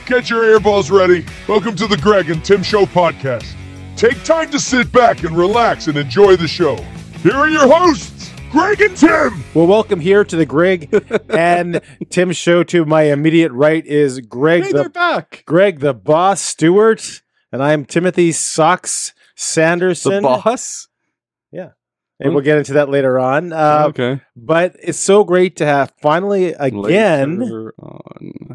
Get your earballs ready. Welcome to the Greg and Tim Show podcast. Take time to sit back and relax and enjoy the show. Here are your hosts, Greg and Tim. Well, welcome here to the Greg and Tim Show. To my immediate right is Greg, they're back. Greg the Boss Stewart, and I'm Timothy Socks Sanderson. The boss? Yeah. And we'll get into that later on. Okay. But it's so great to have finally again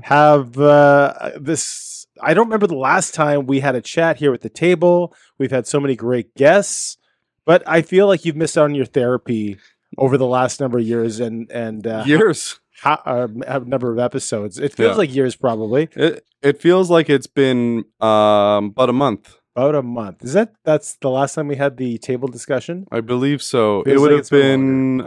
have this. I don't remember the last time we had a chat here at the table. We've had so many great guests, but I feel like you've missed out on your therapy over the last number of years and years. A number of episodes. It feels like years, probably. It feels like it's been about a month. About a month. That's the last time we had the table discussion? I believe so. Feels it would like have been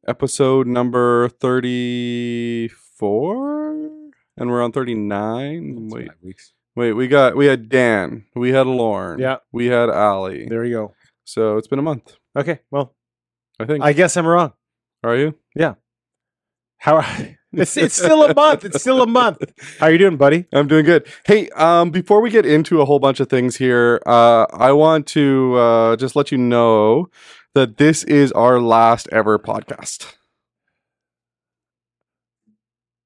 episode number 34, and we're on 39. Wait, 5 weeks. Wait, we had Dan, we had Lauren, Yeah, we had Ali. there you go. So it's been a month. Okay, well, I guess I'm wrong. Are you? Yeah. It's still a month. It's still a month. How are you doing, buddy? I'm doing good. Hey, before we get into a whole bunch of things here, I want to just let you know that this is our last ever podcast.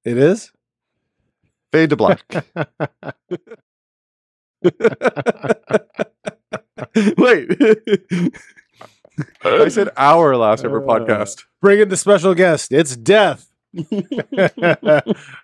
It is? Fade to black. Wait. I said our last ever podcast. Bring in the special guest. It's Death.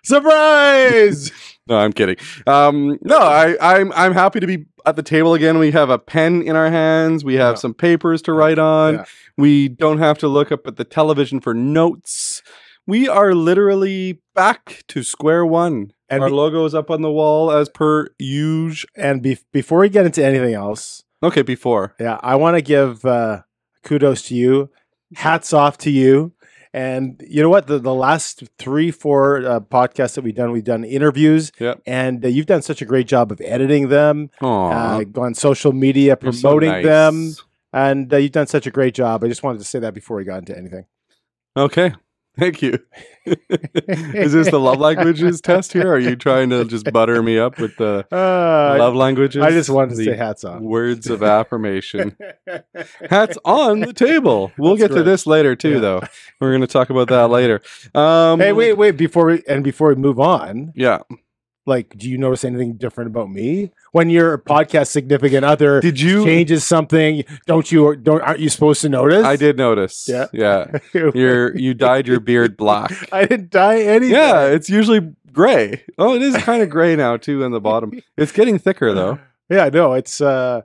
Surprise! No, I'm kidding. No, I'm happy to be at the table again. We have a pen in our hands. We have some papers to write on. Yeah. We don't have to look up at the television for notes. We are literally back to square one. And our logo is up on the wall as per usual. And before we get into anything else, okay, before. Yeah, I want to give kudos to you. Hats off to you. And you know what? The last 3-4 podcasts that we've done interviews. Yep. And you've done such a great job of editing them, on social media, You're so promoting nice. them. And you've done such a great job. I just wanted to say that before we got into anything. Okay. Thank you. Is this the love languages test here? Are you trying to just butter me up with the love languages? I just wanted to say hats off. Words of affirmation. Hats on the table. We'll get to this later too, though. We're going to talk about that later. Hey, wait! Before we move on, yeah. Like, do you notice anything different about me when your podcast significant other changes something? Aren't you supposed to notice? I did notice. Yeah. You dyed your beard black. I didn't dye anything. Yeah, it's usually gray. Oh, it is kind of gray now too on the bottom. It's getting thicker though. Yeah, no, it's oh,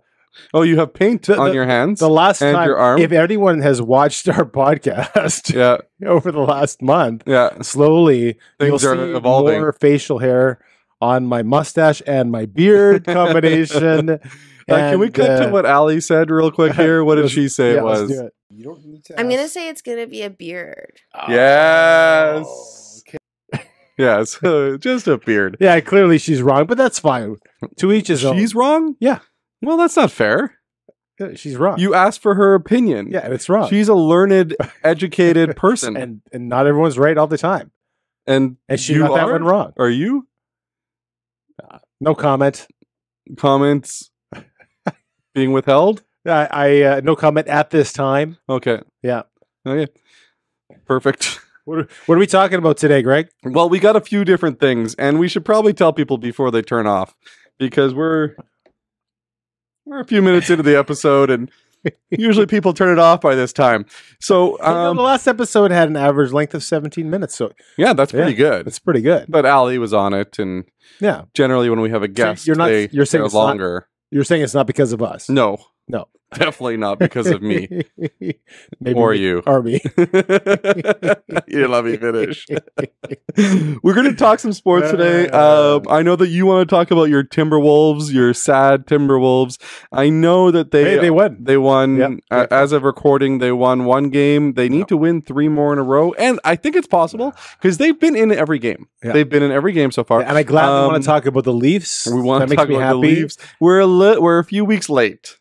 you have paint on your hands. The last and time, your arm. if anyone has watched our podcast, over the last month, slowly things you'll are see evolving. More facial hair on my mustache and my beard combination. Can we cut to what Ali said real quick here? What did she say it was? Let's do it. You don't need to I'm going to say it's going to be a beard. Yes. Okay. Yeah, so just a beard. Yeah, clearly she's wrong, but that's fine. To each his own. She's wrong? Yeah. Well, that's not fair. She's wrong. You asked for her opinion. Yeah, and it's wrong. She's a learned, educated person. and not everyone's right all the time. And she got that one wrong. Are you? No comment. Comments being withheld? I no comment at this time. Okay. Yeah. Okay. Perfect. What are we talking about today, Greg? Well, we got a few different things, and we should probably tell people before they turn off, because we're a few minutes into the episode, and usually people turn it off by this time. So the last episode had an average length of 17 minutes. So yeah, that's pretty good. It's pretty good. But Ali was on it, and generally when we have a guest, you're saying it's longer. You're saying it's not because of us. No. No. Definitely not because of me. Maybe or you. Or me. You let me finish. We're going to talk some sports today. I know that you want to talk about your Timberwolves, your sad Timberwolves. I know that they won. They won. Yep. As of recording, they won one game. They need to win 3 more in a row. And I think it's possible because they've been in every game. Yeah. They've been in every game so far. And I gladly want to talk about the Leafs. We want to talk about the Leafs. We're a few weeks late.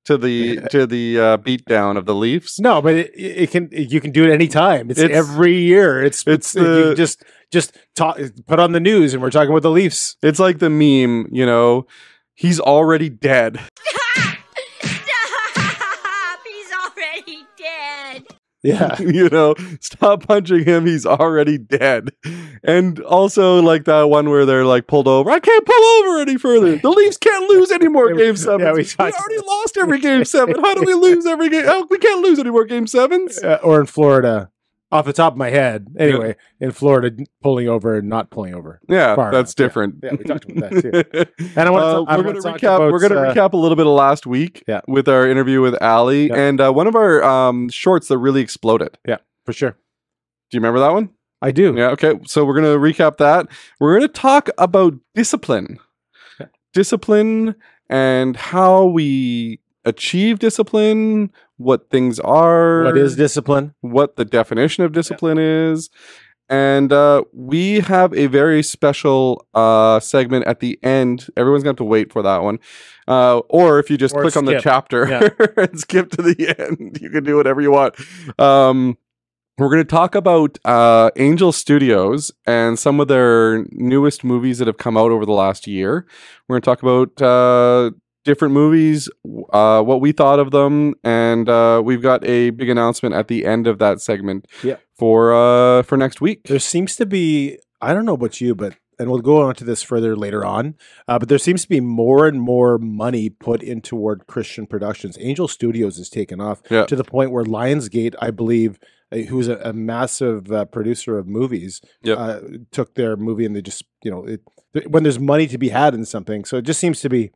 to the beatdown of the Leafs. No, but you can do it anytime. It's every year. It's you can just put on the news and we're talking about the Leafs. It's like the meme, he's already dead. He's already dead. Yeah. Stop punching him. He's already dead. And also like that one where they're like pulled over. I can't pull over any further. The Leafs can't lose any more game sevens. Yeah, we already lost every game seven. How do we lose every game? We can't lose any more game sevens. Or in Florida, off the top of my head. Anyway, in Florida, pulling over and not pulling over. Yeah, that's different. Yeah, we talked about that too. And we're going to recap a little bit of last week with our interview with Allie and one of our shorts that really exploded. Yeah, for sure. Do you remember that one? I do. Yeah, okay. So we're going to recap that. We're going to talk about discipline. Yeah. Discipline and how we achieve discipline, what things are. What is discipline? What the definition of discipline is. And we have a very special segment at the end. Everyone's going to have to wait for that one. Or if you just click on the chapter and skip to the end, you can do whatever you want. We're going to talk about Angel Studios and some of their newest movies that have come out over the last year. We're going to talk about different movies, what we thought of them, and we've got a big announcement at the end of that segment for next week. There seems to be, I don't know about you, and we'll go on to this further later on, but there seems to be more and more money put in toward Christian productions. Angel Studios has taken off to the point where Lionsgate, I believe, who's a massive producer of movies, took their movie and they just, when there's money to be had in something. So it just seems to be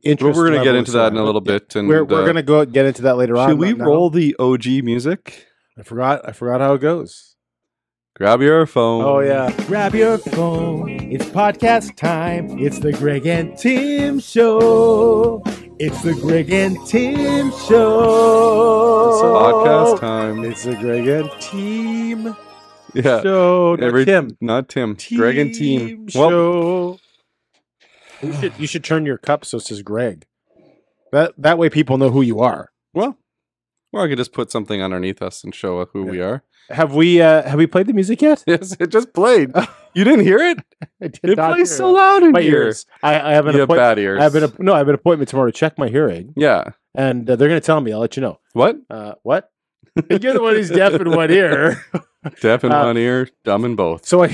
interest. We're going to get into that in a little bit. And we're going to get into that later on. Should we roll the OG music? I forgot how it goes. Grab your phone. Oh, yeah. Grab your phone. It's podcast time. It's the Greg and Tim Show. It's the Greg and Tim Show. It's podcast time. It's the Greg and Team Show. Not Tim. Team Greg and Team Show. You should turn your cup so it says Greg. That way people know who you are. Well, or I could just put something underneath us and show who we are. Have we played the music yet? Yes, it just played. You didn't hear it? I did it plays so loud in here. Ears. I have an bad ears. I have an appointment tomorrow to check my hearing. Yeah. And they're going to tell me. I'll let you know. What? What? You're the one who's deaf in one ear. Deaf in one ear, dumb in both. So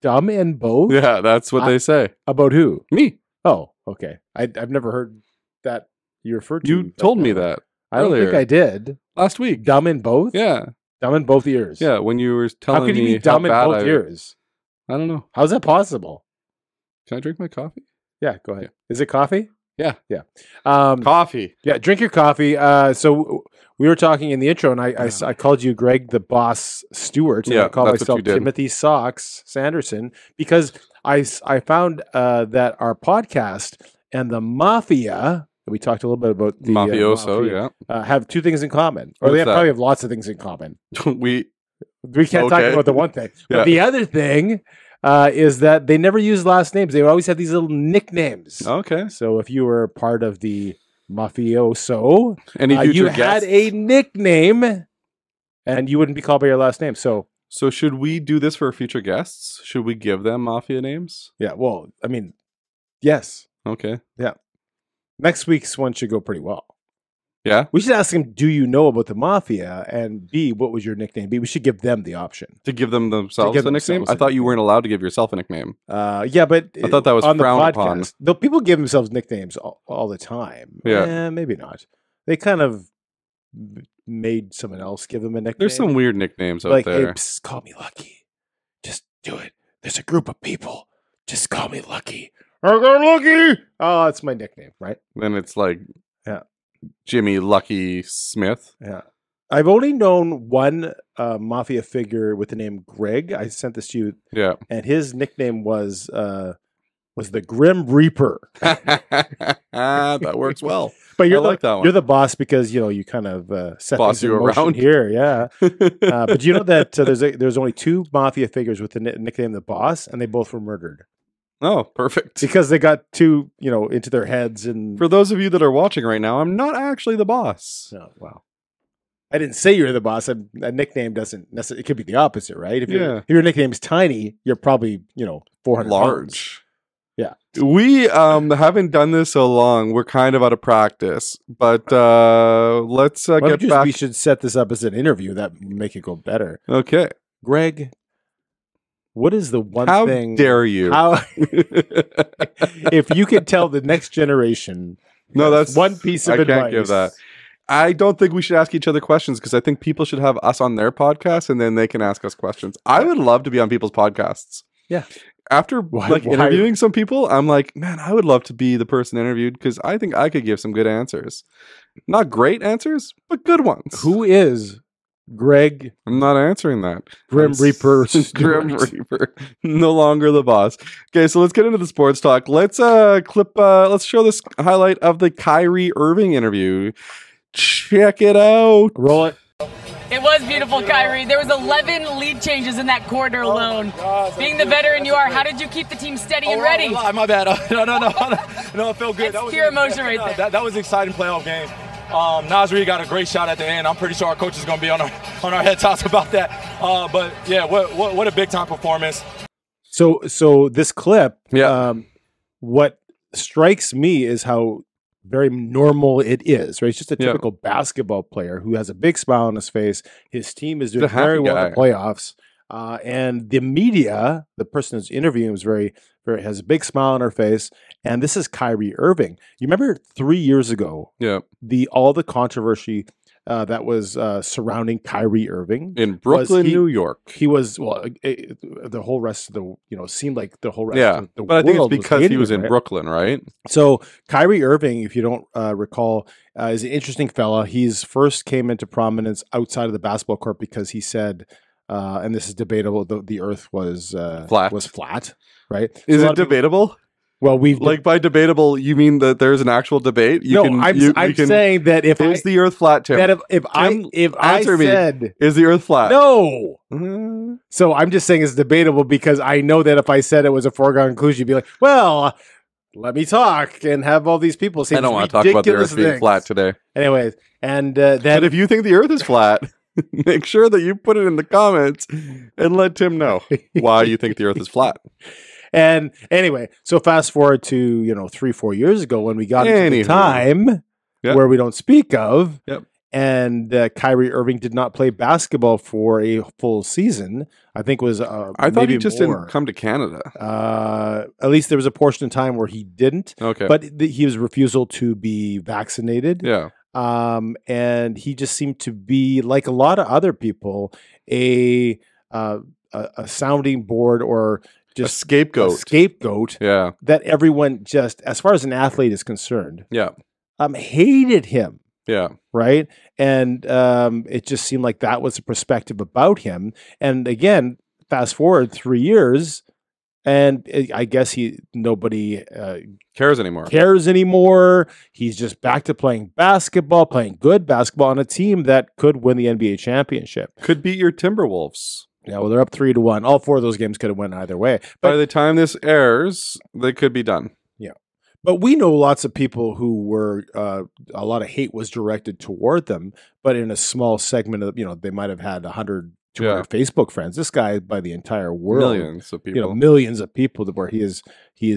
dumb in both? Yeah, that's what they say. About who? Me. Oh, okay. I've never heard that you referred to. You told me that. I don't think I did. Last week. Dumb in both? Yeah. Dumb in both ears. Yeah, when you were telling me how could you be dumb in both ears? I don't know. How's that possible? Can I drink my coffee? Yeah, go ahead. Yeah. Is it coffee? Yeah. Yeah. Coffee. Yeah, drink your coffee. So we were talking in the intro, and I called you Greg the Boss Stewart, and I called myself Timothy Socks Sanderson, because I found that our podcast and the Mafia, we talked a little bit about the Mafioso, have two things in common. Or they probably have lots of things in common. We can't talk about the one thing. But the other thing is that they never use last names. They always have these little nicknames. Okay. So if you were part of the Mafioso, you had a nickname and you wouldn't be called by your last name. So should we do this for future guests? Should we give them Mafia names? Yeah, well, I mean, yes. Okay. Yeah. Next week's one should go pretty well. Yeah. We should ask them, do you know about the Mafia? And B, what was your nickname? B, we should give them the option. To give them themselves a nickname? I thought you weren't allowed to give yourself a nickname. Yeah, but I thought that was frowned upon. Though people give themselves nicknames all the time. Yeah. Maybe not. They kind of made someone else give them a nickname. There's some weird nicknames out there. Hey, psst, call me Lucky. Just do it. There's a group of people. Just call me Lucky. I got Lucky. Oh, that's my nickname, right? Then it's like Jimmy Lucky Smith. Yeah. I've only known one Mafia figure with the name Greg. I sent this to you. Yeah. And his nickname was the Grim Reaper. That works well. But you're like that one. You're the boss because you kind of set boss things in motion around here. Yeah. But you know that there's only two Mafia figures with the nickname the Boss, and they both were murdered. Oh, perfect. because they got too, into their heads. And For those of you that are watching right now, I'm not actually the boss. oh, wow. I didn't say you're the boss. A nickname doesn't necessarily. It could be the opposite, right? If your nickname's Tiny, you're probably 400 Large. pounds. Yeah. We haven't done this so long. We're kind of out of practice, but let's get back. We should set this up as an interview. That would make it go better. Okay, Greg, what is the one how thing? dare you? If you could tell the next generation, that's one piece of advice. I can't give that. I don't think we should ask each other questions because I think people should have us on their podcast and then they can ask us questions. I would love to be on people's podcasts. Yeah. After interviewing some people, I'm like, man, I would love to be the person interviewed because I think I could give some good answers. Not great answers, but good ones. Who is Greg? I'm not answering that. Grim Reaper. Grim Reaper. No longer the boss. Okay, so let's get into the sports talk. Let's let's show this highlight of the Kyrie Irving interview. Check it out. Roll it. It was beautiful, Kyrie. There was 11 lead changes in that quarter alone. Being the veteran you are, how did you keep the team steady and ready? My bad. No, it felt good. That's pure emotion right there. That was an exciting playoff game. Nasri got a great shot at the end. I'm pretty sure our coach is going to be on our head tops about that. But yeah, what a big time performance. So this clip, yeah. What strikes me is how very normal it is, right? It's just a typical basketball player who has a big smile on his face. His team is doing very well in the playoffs. And the media, the person who's interviewing was very, has a big smile on her face. And this is Kyrie Irving. You remember 3 years ago, all the controversy that was surrounding Kyrie Irving in Brooklyn, New York. He was the whole rest of the seemed like the whole rest of the world. But I think it's because he was in Brooklyn, right? So Kyrie Irving, if you don't recall, is an interesting fella. He's first came into prominence outside of the basketball court because he said, and this is debatable, the Earth was flat, right? Is it debatable? Well, by debatable, you mean that there's an actual debate? I'm saying that is the Earth flat, Tim? That if I said is the Earth flat? No. So I'm just saying it's debatable because I know that if I said it was a foregone conclusion, you'd be like, well, let me talk and have all these people say. I don't want to talk about the Earth being flat today. Anyways, and but if you think the Earth is flat, make sure that you put it in the comments and let Tim know why you think the Earth is flat. And anyway, so fast forward to 3-4 years ago when we got into the time where we don't speak of, and Kyrie Irving did not play basketball for a full season. I think it was I thought he just didn't come to Canada. At least there was a portion of time where he didn't. Okay, but his refusal to be vaccinated. Yeah. And he just seemed to be, like a lot of other people, a sounding board or just a scapegoat. Yeah. That everyone just, as far as an athlete is concerned, hated him. Yeah. Right. And it just seemed like that was the perspective about him. And again, fast forward 3 years, and I guess nobody cares anymore. He's just back to playing basketball, playing good basketball on a team that could win the NBA championship. Could beat your Timberwolves. Yeah, well, they're up 3-1. All four of those games could have went either way. By the time this airs, they could be done. Yeah. But we know lots of people who were, a lot of hate was directed toward them, but in a small segment of, they might have had 100, 200 Facebook friends. This guy, by the entire world, millions of people where he is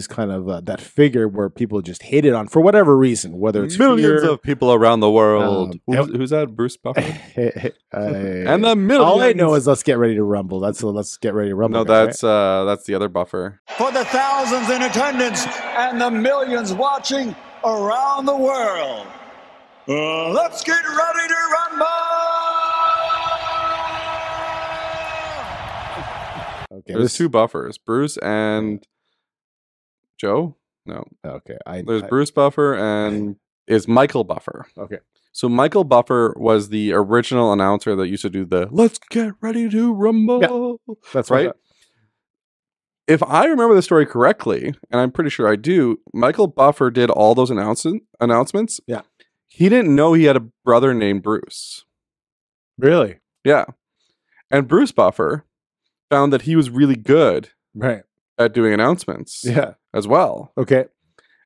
kind of that figure where people just hated on for whatever reason, whether it's millions of people around the world. Who's that? Bruce Buffer? And the millions. All I know is let's get ready to rumble. Let's get ready to rumble. No, that's the other Buffer. For the thousands in attendance and the millions watching around the world, let's get ready to rumble. Okay, there's two Buffers, Bruce and Joe. No, okay. There's Bruce Buffer and is Michael Buffer. Okay, so Michael Buffer was the original announcer that used to do the "Let's get ready to rumble." Yeah, that's right. If I remember the story correctly, and I'm pretty sure I do, Michael Buffer did all those announcements. Yeah, he didn't know he had a brother named Bruce. Really? Yeah, and Bruce Buffer found that he was really good at at doing announcements as well. Okay.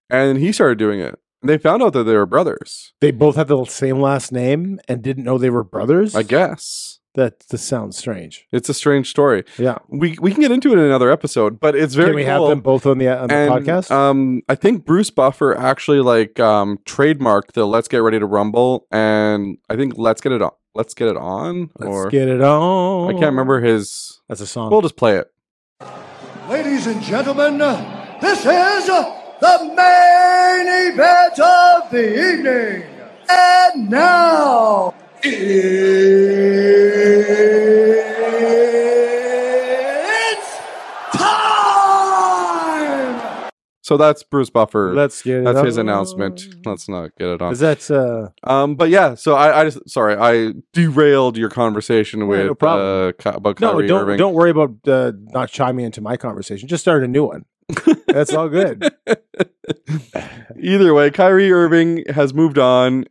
And he started doing it. And they found out that they were brothers. They both had the same last name and didn't know they were brothers? I guess. That sounds strange. It's a strange story. Yeah. We can get into it in another episode, but it's very cool. Can we have them both on the podcast? I think Bruce Buffer actually trademarked the "Let's Get Ready to Rumble," and I think "Let's Get It On." Let's get it on. Let's get it on. I can't remember his. That's a song. We'll just play it. Ladies and gentlemen, this is the main event of the evening, and now it's time. So that's Bruce Buffer. Let's get it That's on. his announcement. Let's not get it on. Is that but yeah, so I derailed your conversation with no problem. about Kyrie Irving. Don't worry about not chiming into my conversation. Just start a new one. That's all good. Either way, Kyrie Irving has moved on.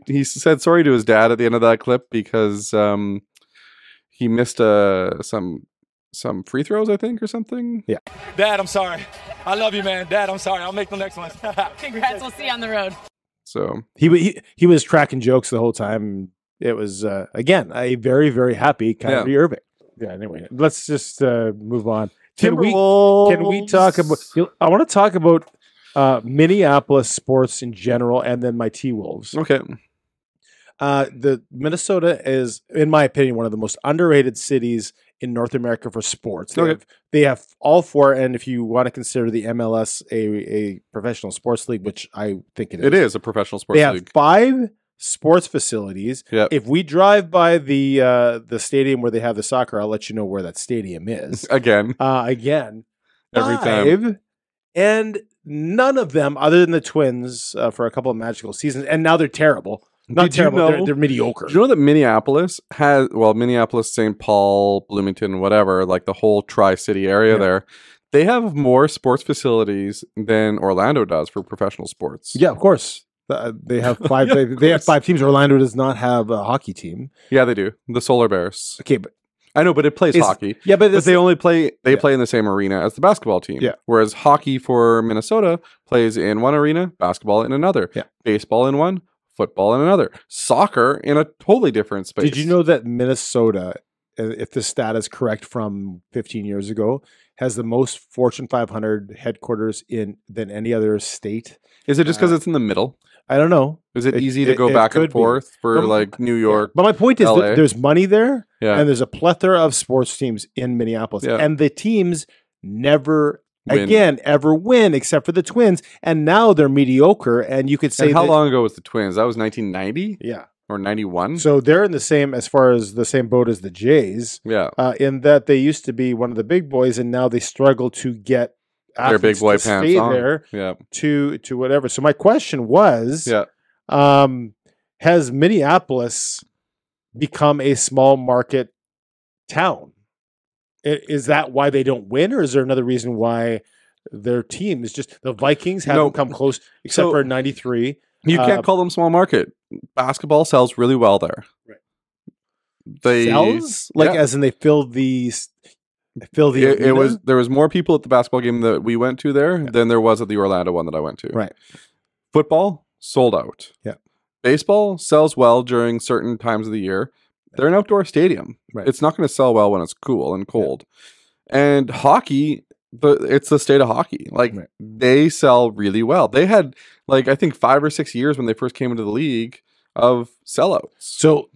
He said sorry to his dad at the end of that clip because he missed some free throws, I think, or something. Yeah. Dad, I'm sorry. I love you, man. Dad, I'm sorry. I'll make the next one. Congrats. We'll see you on the road. So he was cracking jokes the whole time. It was again a very, very happy Kyrie Irving. Yeah. Anyway, let's just move on. Can we talk about? I want to talk about Minneapolis sports in general, and then my T-Wolves. Okay. The Minnesota is, in my opinion, one of the most underrated cities in North America for sports. They have all four, and if you want to consider the MLS a professional sports league, which I think it is. It is a professional sports league. They have 5 sports facilities. Yep. If we drive by the stadium where they have the soccer, I'll let you know where that stadium is. Again. Every time. And none of them, other than the Twins, for a couple of magical seasons, and now they're terrible. Not terrible. They're mediocre. Do you know that Minneapolis has, Minneapolis, St. Paul, Bloomington, whatever, like the whole Tri-City area there, they have more sports facilities than Orlando does for professional sports. Yeah, of course. They have 5. They have 5 teams. Orlando does not have a hockey team. Yeah, they do. The Solar Bears. Okay, but I know, but it plays hockey. Yeah, but they only play. They play in the same arena as the basketball team. Yeah. Whereas hockey for Minnesota plays in one arena, basketball in another. Yeah. Baseball in one, football in another, soccer in a totally different space. Did you know that Minnesota, if the stat is correct from 15 years ago, has the most Fortune 500 headquarters than any other state? Is it just because it's in the middle? I don't know. Is it easy to go back and forth for like New York? But my point is that there's money there, and there's a plethora of sports teams in Minneapolis, and the teams never ever win except for the Twins, and now they're mediocre. And you could say, how long ago was the Twins? That was 1990. Yeah. Or 91. So they're in the same, as far as the same boat as the Jays. Yeah. In that they used to be one of the big boys, and now they struggle to get their big boy to pants stay on. there. Yeah. To whatever. So my question was, has Minneapolis become a small market town? Is that why they don't win, or is there another reason why their team is just the Vikings haven't come close except for '93? You can't call them small market. Basketball sells really well there. Right. They sells as in they fill the. There was more people at the basketball game that we went to there than there was at the Orlando one that I went to. Right. Football sold out. Yeah. Baseball sells well during certain times of the year. They're an outdoor stadium. Right. It's not going to sell well when it's cool and cold. Yeah. And hockey, it's the state of hockey. They sell really well. They had I think 5 or 6 years when they first came into the league of sellouts. So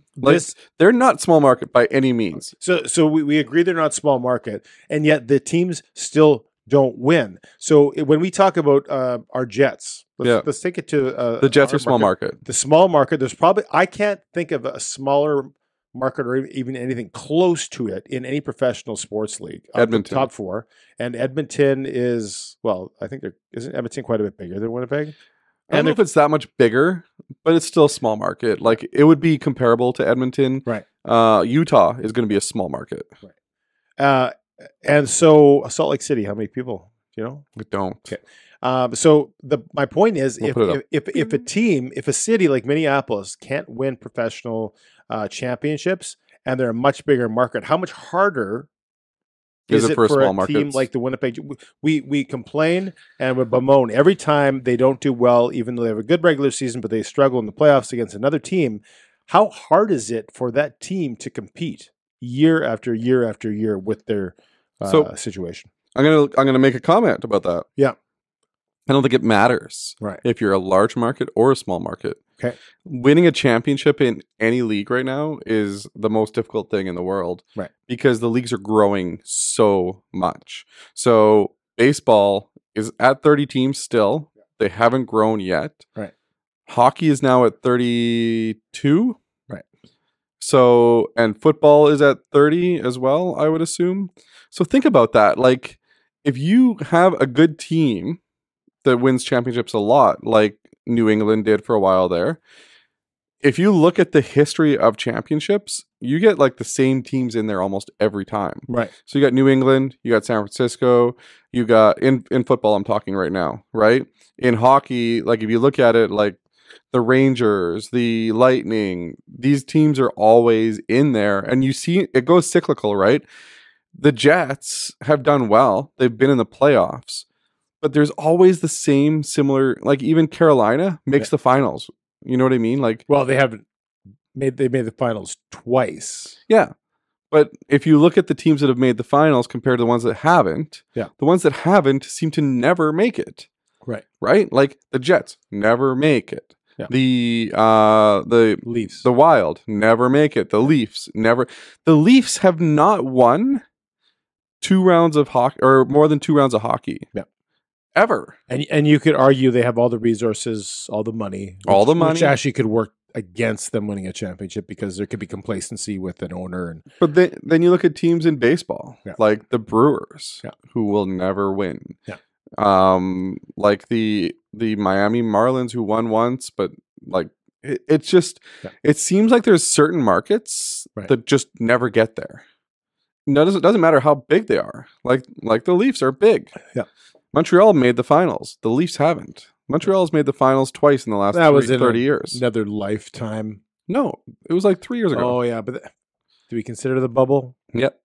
they're not small market by any means. So we agree they're not small market, and yet the teams still don't win. So when we talk about our Jets, let's take it to the Jets are small market. The small market. There's probably, I can't think of a smaller market or even anything close to it in any professional sports league. Edmonton. Top 4, and Edmonton is, I think isn't Edmonton quite a bit bigger than Winnipeg? I don't know if it's that much bigger, but it's still a small market. It would be comparable to Edmonton. Right. Utah is going to be a small market. Right. And so Salt Lake City, how many people? Do you know? We don't. Okay. So my point is, if a city like Minneapolis can't win professional championships, and they're a much bigger market, how much harder Is it for a small team markets? like the Winnipeg? We complain and we bemoan every time they don't do well, even though they have a good regular season, but they struggle in the playoffs against another team. How hard is it for that team to compete year after year after year with their situation? I'm gonna make a comment about that. Yeah. I don't think it matters if you're a large market or a small market. Okay. Winning a championship in any league right now is the most difficult thing in the world. Right. Because the leagues are growing so much. So baseball is at 30 teams still. They haven't grown yet. Right. Hockey is now at 32. Right. So, and football is at 30 as well, I would assume. So think about that. Like, if you have a good team that wins championships a lot, like New England did for a while there, if you look at the history of championships, you get like the same teams in there almost every time. Right. So you got New England, you got San Francisco, you got in football, I'm talking right now, right? In hockey, like if you look at it, like the Rangers, the Lightning, these teams are always in there, and you see it goes cyclical, right? The Jets have done well. They've been in the playoffs, but there's always the same similar, like even Carolina makes the finals. You know what I mean? Like, well, they made the finals twice. Yeah. But if you look at the teams that have made the finals compared to the ones that haven't, the ones that haven't seem to never make it. Right. Right? Like the Jets never make it. Yeah. The Leafs. The Wild never make it. The Leafs never. The Leafs have not won 2 rounds of hockey or more than 2 rounds of hockey. Yeah. Ever. And you could argue they have all the resources, all the money. Which actually could work against them winning a championship because there could be complacency with an owner. But then you look at teams in baseball, like the Brewers, who will never win. Yeah. Like the Miami Marlins, who won once, but like it's just it seems like there's certain markets that just never get there. No, it doesn't matter how big they are. Like the Leafs are big. Yeah. Montreal made the finals. The Leafs haven't. Montreal's made the finals twice in the last 30 years. Another lifetime. No, it was like 3 years ago. Oh yeah, but do we consider the bubble? Yep.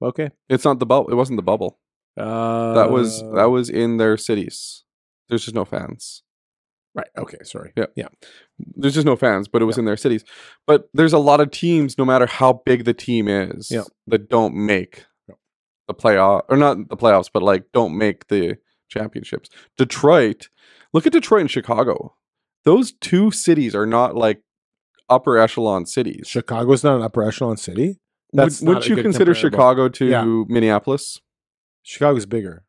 Okay. It's not the bubble. It wasn't the bubble. That was in their cities. There's just no fans. Right. Okay. Sorry. Yeah. Yeah. There's just no fans, but it was in their cities. But there's a lot of teams, no matter how big the team is, that don't make the playoff, or not the playoffs, but like don't make the championships. Detroit, look at Detroit and Chicago. Those 2 cities are not like upper echelon cities. Chicago's not an upper echelon city. Wouldn't you consider Chicago to Minneapolis? Chicago's bigger.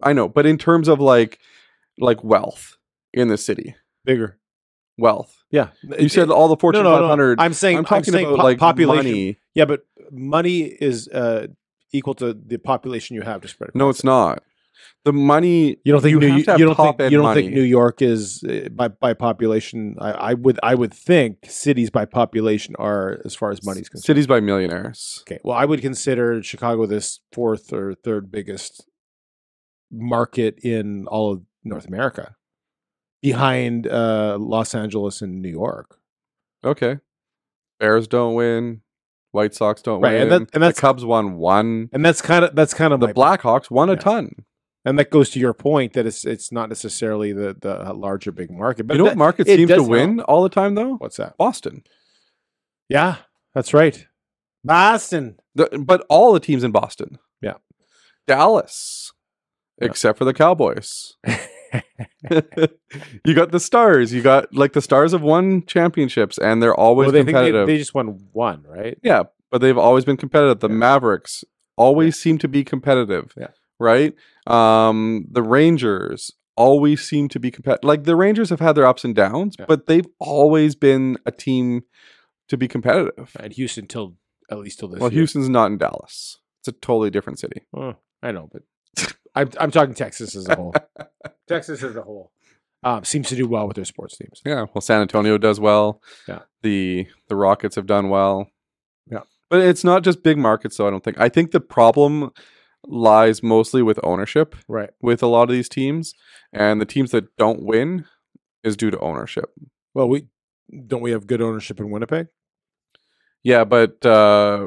I know, but in terms of like wealth in the city, bigger wealth. Yeah, you said all the Fortune 500. I'm saying about like population. Money. Yeah, but money is equal to the population you have to spread. No, it's not. The money you don't think you don't think New York is by population. I would think cities by population are, as far as money's concerned. Cities by millionaires. Okay, well, I would consider Chicago this 4th or 3rd biggest market in all of North America, behind Los Angeles and New York. Okay, Bears don't win. White Sox don't win. And that's the Cubs won 1. And that's kind of the Blackhawks won a ton. And that goes to your point that it's not necessarily the larger big market. But you know what market seems to win all the time, though? What's that? Boston. Yeah, that's right. Boston. But all the teams in Boston. Yeah. Dallas. Yeah. Except for the Cowboys. You got the Stars. You got like the Stars have won championships, and they're always competitive. They just won 1, right? Yeah, but they've always been competitive. The Mavericks always seem to be competitive. Yeah. Right? The Rangers always seem to be competitive. Like the Rangers have had their ups and downs, but they've always been a team to be competitive. And Houston at least till this year. Well, Houston's not in Dallas. It's a totally different city. Oh, I know, but I'm talking Texas as a whole. Texas as a whole seems to do well with their sports teams. Yeah, well, San Antonio does well. Yeah, the Rockets have done well. Yeah, but it's not just big markets, though. I don't think. I think the problem lies mostly with ownership, right? With a lot of these teams, and the teams that don't win is due to ownership. Well, we have good ownership in Winnipeg. Yeah, but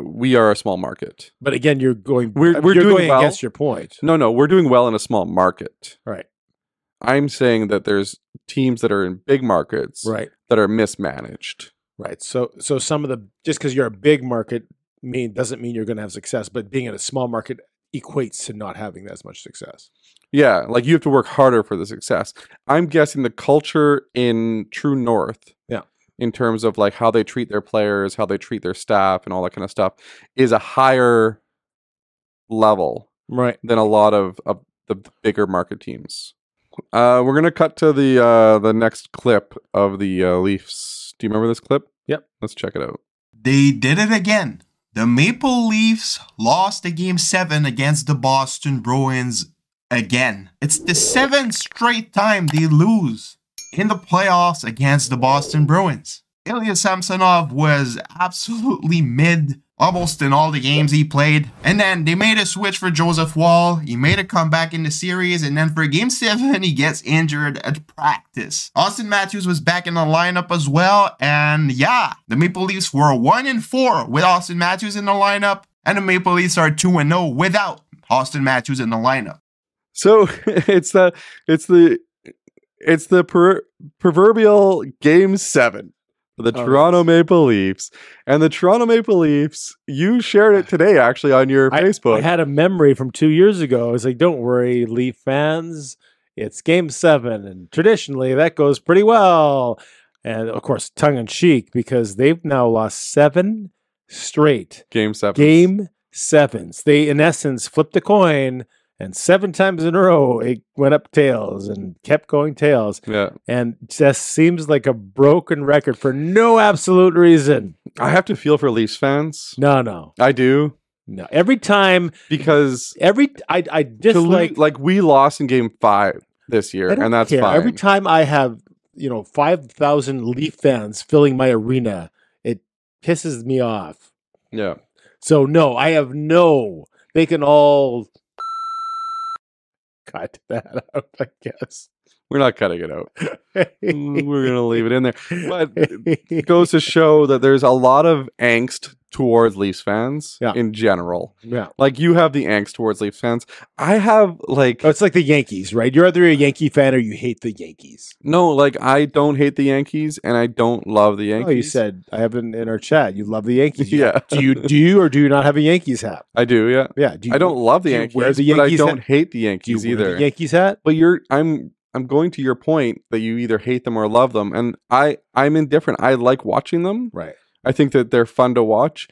we are a small market. But again, you're doing well against your point. No, we're doing well in a small market. Right. I'm saying that there's teams that are in big markets that are mismanaged. Right. So some of the, just because you're a big market doesn't mean you're going to have success, but being in a small market equates to not having as much success. Yeah, like you have to work harder for the success. I'm guessing the culture in True North, in terms of like how they treat their players, how they treat their staff, and all that kind of stuff, is a higher level than a lot of the bigger market teams. We're gonna cut to the next clip of the Leafs. Do you remember this clip? Yep. Let's check it out. They did it again. The Maple Leafs lost the Game 7 against the Boston Bruins again. It's the 7th straight time they lose in the playoffs against the Boston Bruins. Ilya Samsonov was absolutely mid almost in all the games he played. And then they made a switch for Joseph Wall. He made a comeback in the series. And then for Game 7, he gets injured at practice. Auston Matthews was back in the lineup as well. And yeah, the Maple Leafs were 1-4 with Auston Matthews in the lineup. And the Maple Leafs are 2-0 without Auston Matthews in the lineup. So it's the proverbial Game 7. The Toronto Maple Leafs. And the Toronto Maple Leafs, you shared it today actually on your Facebook. I had a memory from 2 years ago. I was like, don't worry, Leaf fans, it's Game 7. And traditionally, that goes pretty well. And of course, tongue in cheek, because they've now lost 7 straight Game 7s. Game 7s. They, in essence, flipped a coin. And 7 times in a row, it went up tails and kept going tails. Yeah. And just seems like a broken record for no absolute reason. I have to feel for Leafs fans. No. I do. No. Every time. Because I dislike. Like we lost in Game 5 this year, and that's fine. Every time I have, 5,000 Leaf fans filling my arena, it pisses me off. Yeah. So, no, I have they can all cut that out, I guess. We're not cutting it out. We're going to leave it in there. But it goes to show that there's a lot of angst towards Leafs fans in general. Yeah. Like you have the angst towards Leafs fans. I have like... Oh, it's like the Yankees, right? You're either a Yankee fan or you hate the Yankees. No, like I don't hate the Yankees and I don't love the Yankees. Oh, you said, I have in our chat, you love the Yankees. Yeah. Do you or do you not have a Yankees hat? I do, yeah. Yeah. I don't love the Yankees, but I don't hate the Yankees do you either. Wear the Yankees hat? But I'm going to your point that you either hate them or love them, and I'm indifferent. I like watching them. Right. I think that they're fun to watch.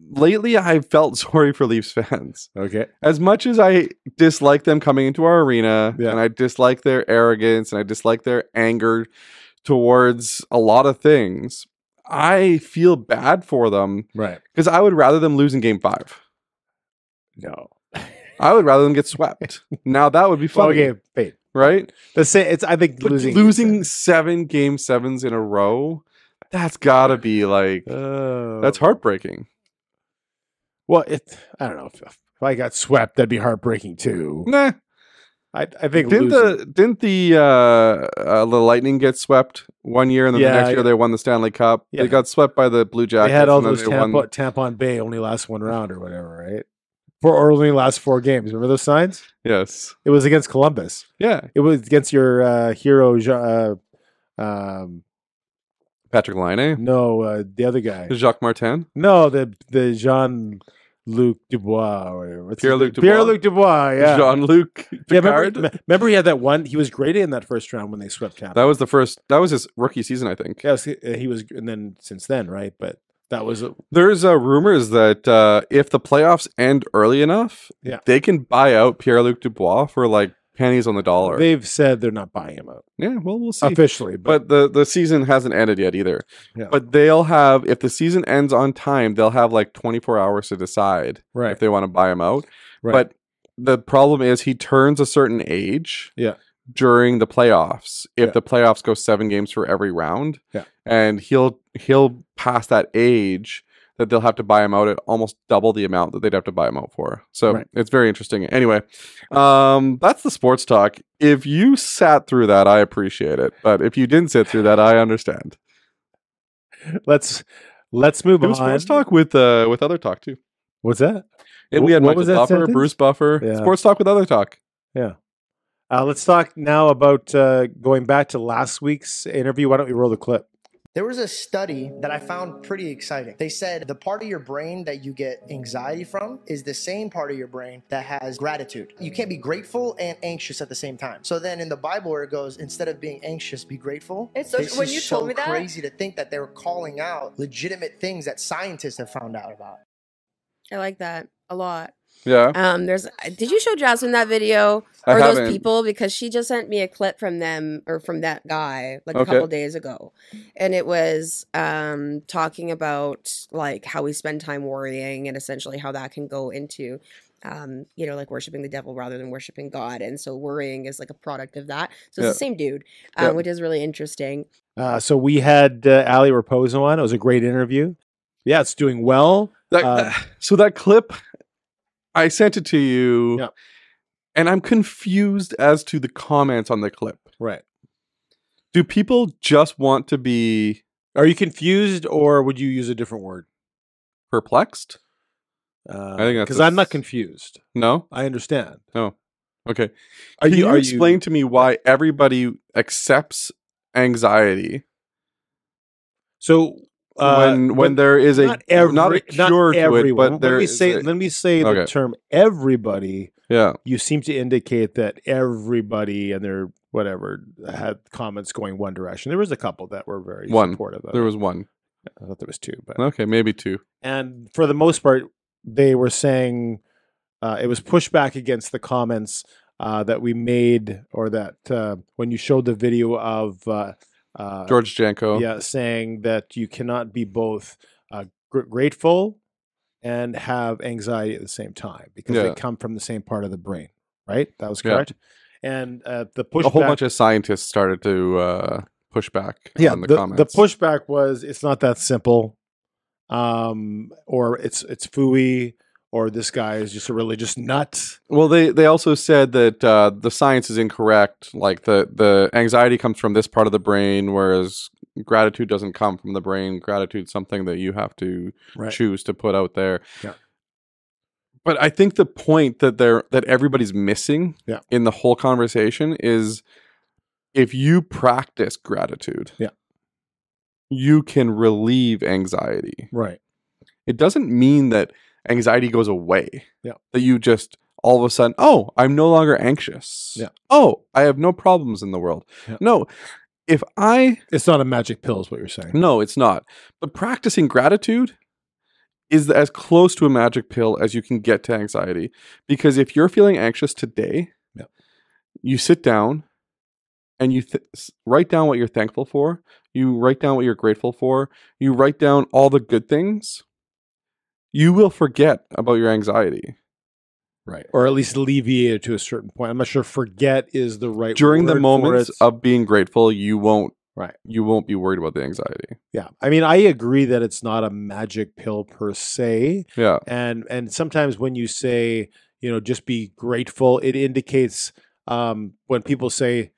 Lately I've felt sorry for Leafs fans. Okay. As much as I dislike them coming into our arena, and I dislike their arrogance, and I dislike their anger towards a lot of things, I feel bad for them. Right. Because I would rather them lose in Game 5. No. I would rather them get swept. Now that would be funny. Okay, wait. Right? I think losing 7 Game 7s in a row, that's got to be like that's heartbreaking. Well, I don't know if I got swept, that'd be heartbreaking too. Nah, I think didn't the Lightning get swept one year, and then the next year they won the Stanley Cup. Yeah. They got swept by the Blue Jackets. They had all those Tampon Bay only last one round or whatever, right? Or only last 4 games. Remember those signs? Yes. It was against Columbus. Yeah. It was against your hero, Patrick Laine? No, the other guy. Jacques Martin? No, the Jean-Luc Dubois or whatever. Pierre-Luc Dubois? Pierre-Luc Dubois, yeah. Jean-Luc Picard? Yeah, remember he had that one? He was great in that first round when they swept Tampa. That was his rookie season, I think. Yeah, he was, and then since then, right? But that was... There's rumors that if the playoffs end early enough, they can buy out Pierre-Luc Dubois for like pennies on the dollar. They've said they're not buying him out. Yeah, well, we'll see. Officially. But the season hasn't ended yet either. Yeah. But they'll have, if the season ends on time, they'll have like 24 hours to decide if they want to buy him out. Right. But the problem is he turns a certain age during the playoffs. If the playoffs go 7 games for every round. Yeah. And he'll pass that age that they'll have to buy him out at almost double the amount that they'd have to buy him out for. So it's very interesting. Anyway, that's the sports talk. If you sat through that, I appreciate it. But if you didn't sit through that, I understand. Let's Let's move It was on. sports talk with other talk too. What's that? And we had What Michael was that Buffer, sentence? Bruce Buffer. Yeah. Sports talk with other talk. Yeah. Let's talk now about going back to last week's interview. Why don't we roll the clip? There was a study that I found pretty exciting. They said the part of your brain that you get anxiety from is the same part of your brain that has gratitude. You can't be grateful and anxious at the same time. So then in the Bible where it goes, instead of being anxious, be grateful. It's so, when you told me that, crazy to think that they were calling out legitimate things that scientists have found out about. I like that a lot. Yeah. Did you show Jasmine that video I or those haven't. people? Because she just sent me a clip from them or from that guy like a couple days ago, and it was talking about like how we spend time worrying and essentially how that can go into like worshiping the devil rather than worshiping God, and so worrying is like a product of that. So it's the same dude, which is really interesting. So we had Ali Raposo on. It was a great interview. Yeah, it's doing well. So that clip, I sent it to you, and I'm confused as to the comments on the clip. Right. Do people just want to be... Are you confused, or would you use a different word? Perplexed? I think that's... Because I'm not confused. No? I understand. No. Okay. Can you explain to me why everybody accepts anxiety? So... when there is not a cure to it, but let me say the term everybody. Yeah, you seem to indicate that everybody and their whatever had comments going one direction. There was a couple that were very supportive. There was one. I thought there was two, but okay, maybe two. And for the most part, they were saying it was pushback against the comments that we made, or that when you showed the video of. George Janko. Yeah, saying that you cannot be both grateful and have anxiety at the same time because they come from the same part of the brain, right? That was correct. And the pushback... A whole bunch of scientists started to push back on the comments. The pushback was, it's not that simple, or it's phooey, or this guy is just a religious nut. Well, they also said that the science is incorrect. Like the anxiety comes from this part of the brain, whereas gratitude doesn't come from the brain. Gratitude's something that you have to choose to put out there. Yeah. But I think the point that everybody's missing in the whole conversation is if you practice gratitude, you can relieve anxiety. Right. It doesn't mean that anxiety goes away. Yeah. That you just all of a sudden, oh, I'm no longer anxious. Yeah. Oh, I have no problems in the world. Yeah. No. It's not a magic pill is what you're saying. No, it's not. But practicing gratitude is as close to a magic pill as you can get to anxiety. Because if you're feeling anxious today, you sit down and you write down what you're thankful for. You write down what you're grateful for. You write down all the good things. You will forget about your anxiety. Right. Or at least alleviate it to a certain point. I'm not sure forget is the right During word the moments of being grateful, you won't be worried about the anxiety. Yeah. I mean, I agree that it's not a magic pill per se. Yeah. And sometimes when you say, just be grateful, it indicates when people say,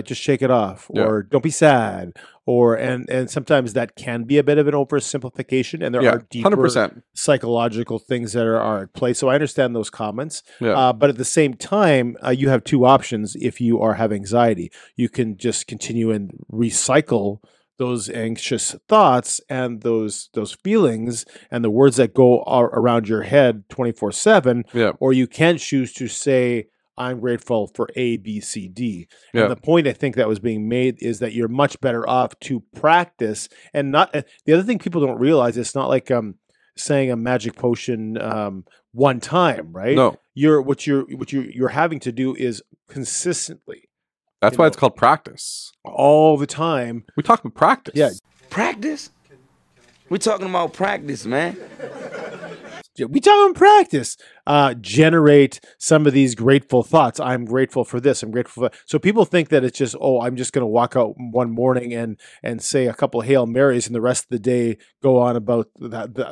just shake it off, or don't be sad, and sometimes that can be a bit of an oversimplification, and there are deeper 100%. psychological things that are at play. So I understand those comments, but at the same time, you have two options. If you have anxiety, you can just continue and recycle those anxious thoughts and those feelings and the words that go around your head 24/7, or you can choose to say, I'm grateful for A, B, C, D. And the point I think that was being made is that you're much better off to practice and not. The other thing people don't realize, it's not like saying a magic potion one time, right? No, what you're having to do is consistently. That's why it's called practice. All the time. We talk about practice. Yeah, practice. We're talking about practice, man. We talk about practice. Generate some of these grateful thoughts. I'm grateful for this. I'm grateful for that. So people think that it's just, I'm just going to walk out one morning and say a couple of Hail Marys and the rest of the day go on about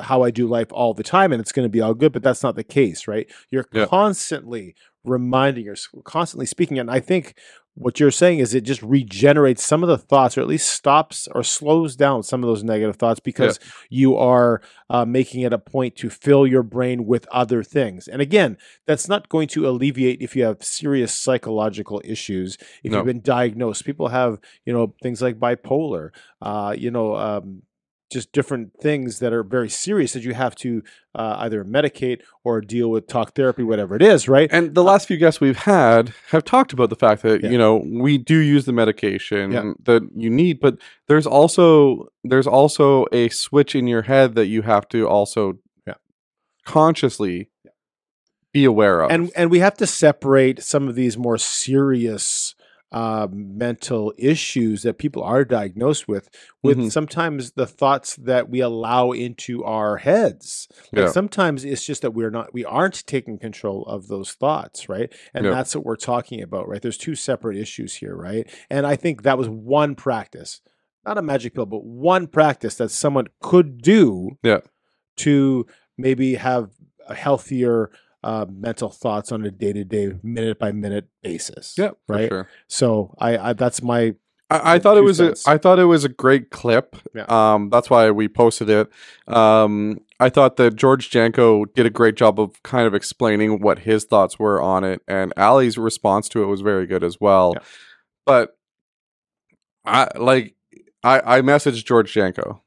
how I do life all the time and it's going to be all good. But that's not the case, right? You're constantly reminding yourself, constantly speaking. And I think what you're saying is it just regenerates some of the thoughts, or at least stops or slows down some of those negative thoughts, because you are making it a point to fill your brain with other things. And again, that's not going to alleviate if you have serious psychological issues, if you've been diagnosed. People have, things like bipolar, just different things that are very serious that you have to either medicate or deal with talk therapy, whatever it is, right? And the last few guests we've had have talked about the fact that, we do use the medication that you need, but there's also a switch in your head that you have to also consciously be aware of. And we have to separate some of these more serious mental issues that people are diagnosed with sometimes the thoughts that we allow into our heads. Sometimes it's just that we aren't taking control of those thoughts, right? And that's what we're talking about, right? There's two separate issues here, right? And I think that was one practice, not a magic pill, but one practice that someone could do to maybe have a healthier mental thoughts on a day-to-day, minute-by-minute basis. Right. Sure. So I that's my. I thought it was a great clip. That's why we posted it. I thought that George Janko did a great job of kind of explaining what his thoughts were on it, and Ali's response to it was very good as well. But I messaged George Janko.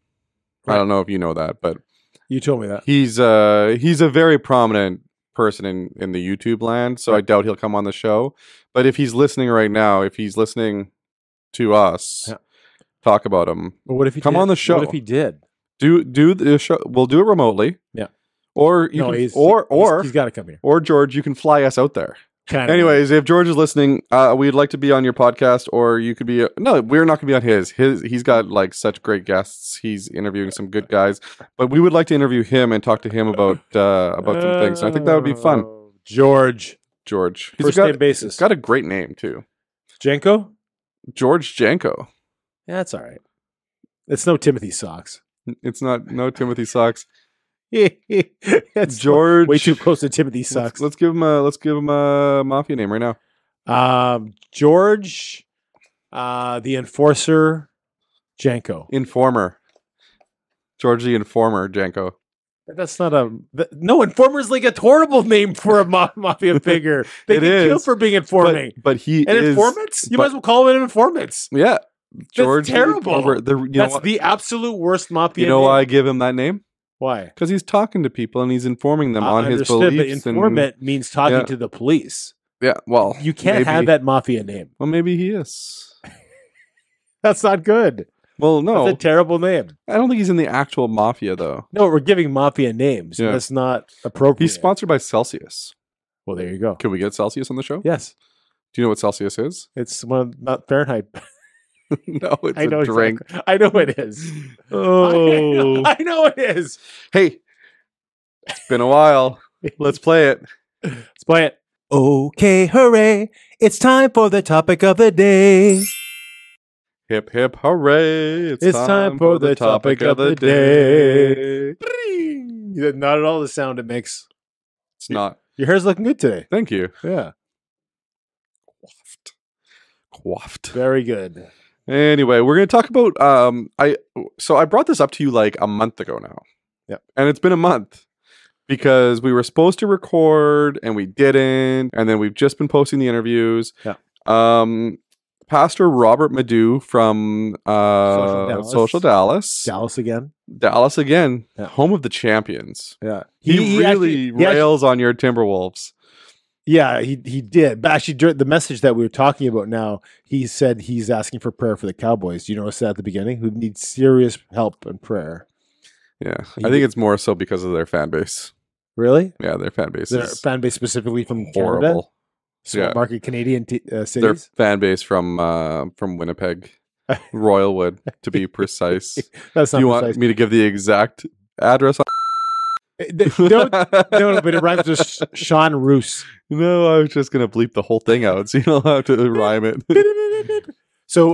Right. I don't know if you know that, but you told me that he's a very prominent person in the YouTube land, so I doubt he'll come on the show. But if he's listening right now, if he's listening to us talk about him, well, what if he come on the show? What if he did do the show? We'll do it remotely. Or he's got to come here. Or George, you can fly us out there. Anyways, if George is listening, we'd like to be on your podcast, or you could be. No, we're not going to be on his. He's got like such great guests. He's interviewing some good guys, but we would like to interview him and talk to him about some things. And I think that would be fun. George. First name basis. He's got a great name too. Janko. George Janko. Yeah, that's all right. It's no Timothy Socks. It's no Timothy Socks. It's George, way too close to Timothy Sucks. Let's give him a Mafia name right now. George, the Enforcer, Janko. Informer. George the Informer, Janko. That's not Informer is like a horrible name for a mafia figure. They get killed for being informing. But he and is informants. You might as well call them informants. Yeah, George. That's terrible. That's what? The absolute worst mafia. You know name. why I give him that name? Why? Because he's talking to people and he's informing them on his beliefs. But informant means talking to the police. Yeah, well, you can't have that mafia name. Well, maybe he is. That's not good. Well, no, that's a terrible name. I don't think he's in the actual mafia, though. No, we're giving mafia names. Yeah. That's not appropriate. He's sponsored by Celsius. Well, there you go. Can we get Celsius on the show? Yes. Do you know what Celsius is? It's not Fahrenheit. No, it's a drink. Exactly. I know it is. Oh, I know it is. Hey, it's been a while. Let's play it. Let's play it. Okay, hooray! It's time for the topic of the day. Hip hip hooray! It's time for the topic of the day. Not at all the sound it makes. It's not. Your hair's looking good today. Thank you. Yeah. Quaffed. Very good. Anyway, we're going to talk about I brought this up to you like a month ago now. Yeah. And it's been a month because we were supposed to record and we didn't, and then we've just been posting the interviews. Yeah. Pastor Robert Madu from Social Dallas. Dallas again. Yeah. Home of the champions. Yeah. He really rails on your Timberwolves. Yeah, he did. But actually, during the message that we were talking about now, he said he's asking for prayer for the Cowboys. Do you notice that at the beginning? Who need serious help and prayer. Yeah. I think it's more so because of their fan base. Really? Yeah, their fan base Their fan base specifically from horrible. Canada? Small market Canadian cities? Their fan base from Winnipeg. Royalwood, to be precise. That's not Do you precise. want me to give the exact address? No, but it rhymes with Sean Roos. No, I was just going to bleep the whole thing out, so you don't have to rhyme it. So,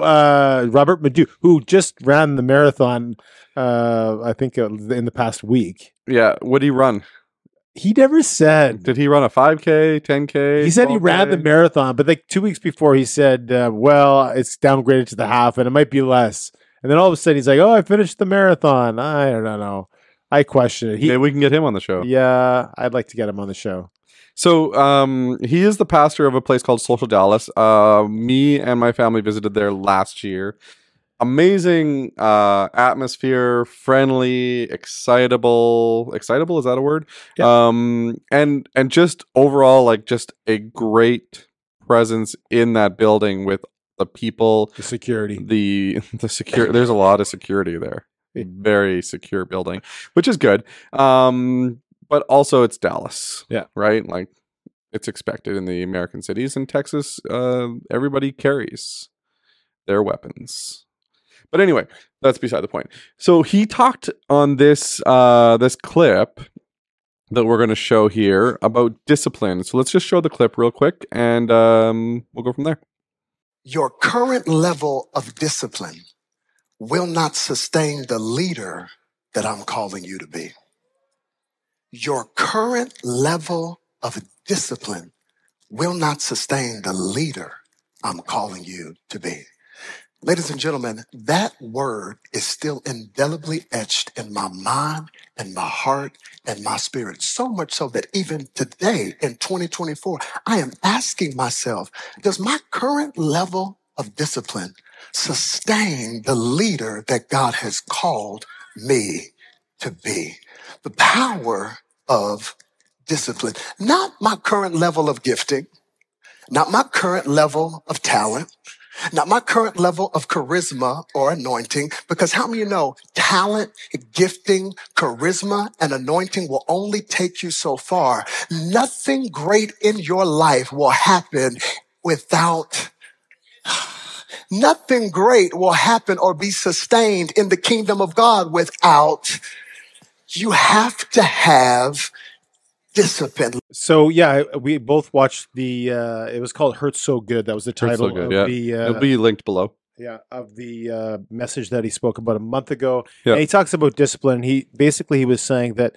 Robert Madu, who just ran the marathon, I think in the past week. Yeah, what did he run? He never said. Did he run a 5K, 10K? He said he ran the marathon, but like 2 weeks before he said, well, it's downgraded to the half and it might be less. And then all of a sudden he's like, oh, I finished the marathon. I don't know. I question it. Maybe we can get him on the show. Yeah, I'd like to get him on the show. So he is the pastor of a place called Social Dallas. Me and my family visited there last year. Amazing atmosphere, friendly, excitable. Excitable, is that a word? Yeah. And just overall, like just a great presence in that building with the people, the security, the security. There's a lot of security there. Very secure building, which is good. But also it's Dallas. Yeah. Right? Like it's expected in the American cities. In Texas, everybody carries their weapons. But anyway, that's beside the point. So he talked on this this clip that we're going to show here about discipline. So let's just show the clip real quick and we'll go from there. Your current level of discipline will not sustain the leader that I'm calling you to be. Your current level of discipline will not sustain the leader I'm calling you to be. Ladies and gentlemen, that word is still indelibly etched in my mind and my heart and my spirit. So much so that even today in 2024, I am asking myself, does my current level of discipline sustain the leader that God has called me to be? The power of discipline, not my current level of gifting, not my current level of talent, not my current level of charisma or anointing, because how many of you know talent, gifting, charisma, and anointing will only take you so far. Nothing great in your life will happen without nothing great will happen or be sustained in the kingdom of God without you have to have discipline. So yeah, we both watched the. It was called "Hurt So Good." That was the title So good, of yeah. the. It'll be linked below. Yeah, of the message that he spoke about a month ago. Yeah. And he talks about discipline. He was saying that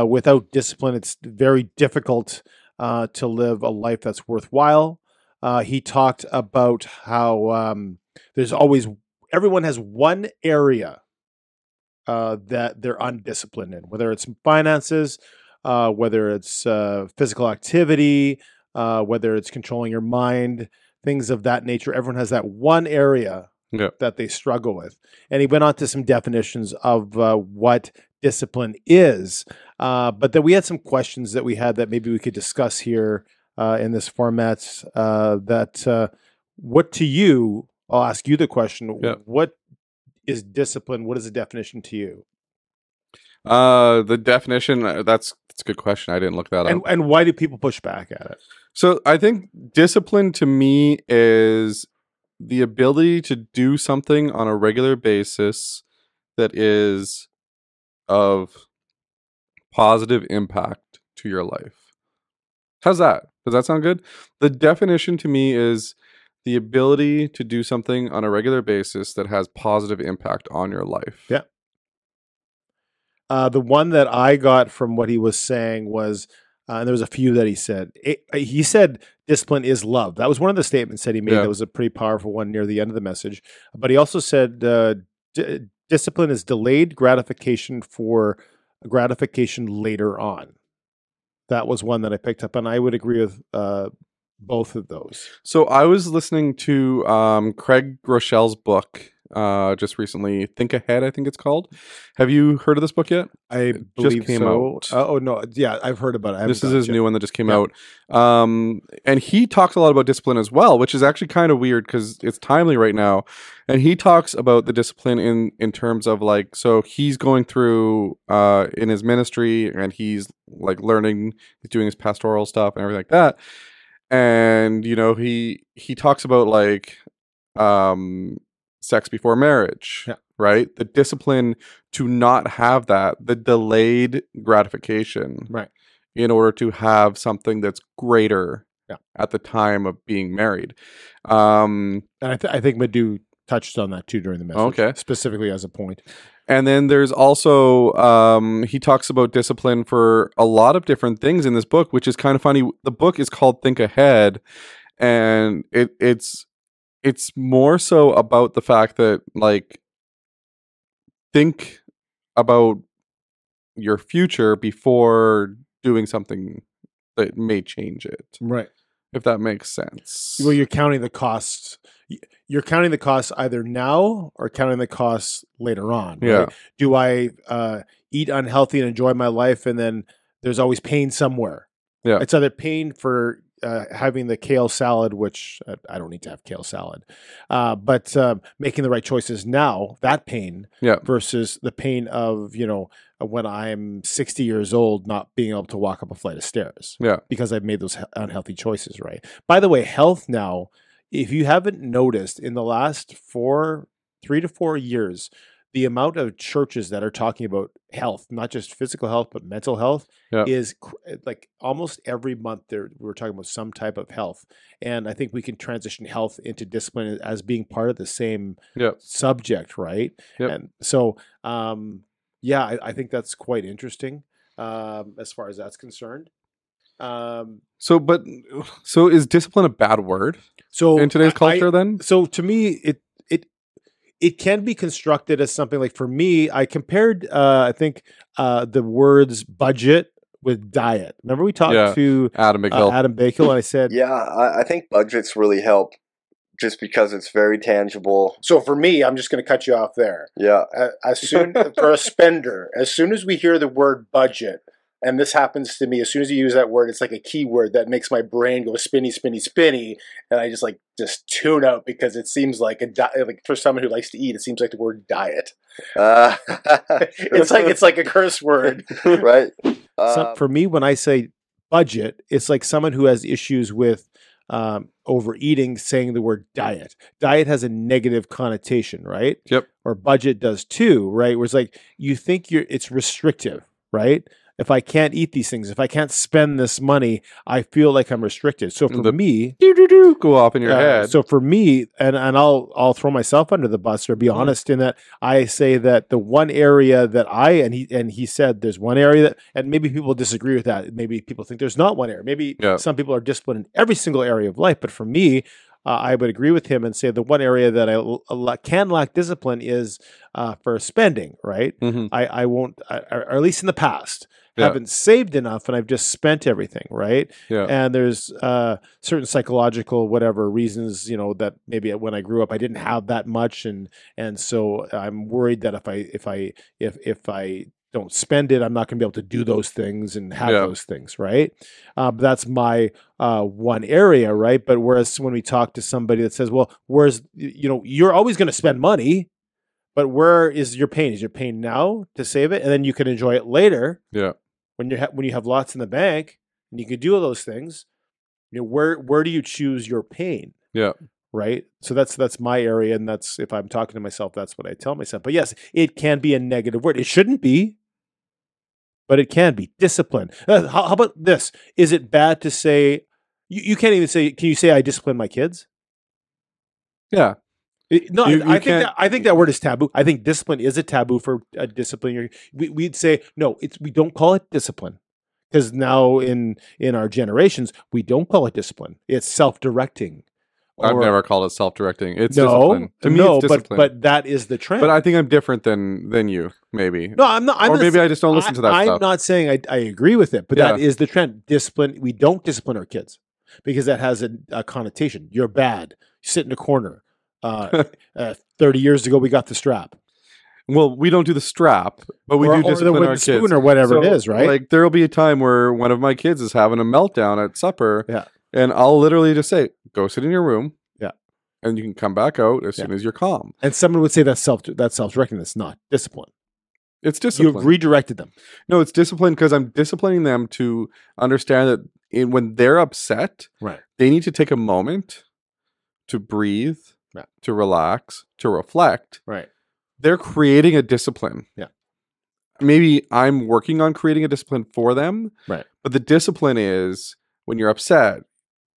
without discipline, it's very difficult to live a life that's worthwhile. He talked about how there's always everyone has one area that they're undisciplined in, whether it's finances. Whether it's physical activity, whether it's controlling your mind, things of that nature. Everyone has that one area that they struggle with. And he went on to some definitions of what discipline is. But then we had some questions that we had that maybe we could discuss here in this format. What to you, I'll ask you the question, what is discipline? What is the definition to you? The definition, that's a good question. I didn't look that up. And why do people push back at it? So I think discipline to me is the ability to do something on a regular basis that is of positive impact to your life. How's that? Does that sound good? The definition to me is the ability to do something on a regular basis that has positive impact on your life. Yeah. The one that I got from what he was saying was, and there was a few that he said. He said discipline is love. That was one of the statements that he made. That was a pretty powerful one near the end of the message. But he also said discipline is delayed gratification for gratification later on. That was one that I picked up, and I would agree with both of those. So I was listening to Craig Rochelle's book just recently, Think Ahead, I think it's called. Have you heard of this book yet? I believe just came out. Oh no, yeah, I've heard about it. This is his new one that just came out. And he talks a lot about discipline as well, which is actually kind of weird because it's timely right now. And he talks about the discipline in terms of like, so he's going through in his ministry and he's like learning, he's doing his pastoral stuff and everything like that. And you know, he talks about like sex before marriage, right? The discipline to not have that, the delayed gratification, right? In order to have something that's greater at the time of being married. And I think Madhu touched on that too during the message, specifically as a point. And then there's also he talks about discipline for a lot of different things in this book, which is kind of funny. The book is called Think Ahead, and it's more so about the fact that, like, think about your future before doing something that may change it. Right. If that makes sense. Well, you're counting the costs. You're counting the costs either now or counting the costs later on. Right? Yeah. Do I eat unhealthy and enjoy my life, and then there's always pain somewhere? Yeah. It's either pain for having the kale salad, which I don't need to have kale salad, but making the right choices now, that pain, versus the pain of, when I'm 60 years old, not being able to walk up a flight of stairs, because I've made those unhealthy choices, right? By the way, health now, if you haven't noticed, in the last 3 to 4 years, the amount of churches that are talking about health, not just physical health, but mental health, is like almost every month we're talking about some type of health. And I think we can transition health into discipline as being part of the same subject, right? And so, I think that's quite interesting as far as that's concerned. So is discipline a bad word? So in today's culture, then? So to me, it can be constructed as something like, for me, I compared, I think, the words budget with diet. Remember we talked to Adam Bakel, and I said, I think budgets really help just because it's very tangible. So for me, I'm just going to cut you off there. Yeah. For a spender, as soon as we hear the word budget, and this happens to me, as soon as you use that word, it's like a keyword that makes my brain go spinny, spinny, spinny, and I just tune out, because it seems like like for someone who likes to eat, it seems like the word diet. It's like a curse word, right? For me, when I say budget, it's like someone who has issues with overeating saying the word diet. Diet has a negative connotation, right? Yep. Or budget does too, right? Where it's like you think it's restrictive, right? If I can't eat these things, if I can't spend this money, I feel like I'm restricted. So for me, go off in your head. So for me, and I'll throw myself under the bus, or be honest in that I say that the one area that he said there's one area that, and maybe people disagree with that. Maybe people think there's not one area. Maybe some people are disciplined in every single area of life. But for me, I would agree with him and say the one area that I can lack discipline is for spending, right? I won't, or at least in the past, haven't saved enough, and I've just spent everything, right? And there's certain psychological reasons, that maybe when I grew up I didn't have that much, and so I'm worried that if I don't spend it, I'm not going to be able to do those things and have those things, right? But that's my one area, right? But whereas when we talk to somebody that says, well, you're always going to spend money, but where is your pain? Is your pain now to save it, and then you can enjoy it later? When you have lots in the bank and you can do all those things, where do you choose your pain? Right. So that's my area, and that's, if I'm talking to myself, that's what I tell myself. But yes, it can be a negative word. It shouldn't be, but it can be. Discipline. How about this? Is it bad to say? You can't even say. Can you say I discipline my kids? Yeah. I think that word is taboo. I think discipline is a taboo for discipline. We'd say no. We don't call it discipline, because now in our generations we don't call it discipline. It's self-directing. I've never called it self-directing. It's discipline. To me, it's discipline. But that is the trend. But I think I'm different than you. Maybe. No, I'm not. Maybe I just don't listen to that stuff. I'm not saying I agree with it, but that is the trend. Discipline. We don't discipline our kids because that has a connotation. You're bad. You sit in a corner. 30 years ago, we got the strap. Well, we don't do the strap, but we do discipline our kids. Spoon or whatever it is, right? Like, there'll be a time where one of my kids is having a meltdown at supper, and I'll literally just say, "Go sit in your room." And you can come back out as soon as you're calm. And someone would say that's self-directing. That's not discipline. It's discipline. You've redirected them. No, it's discipline because I'm disciplining them to understand that when they're upset, they need to take a moment to breathe, to relax, to reflect. They're creating a discipline. Maybe I'm working on creating a discipline for them. But the discipline is when you're upset,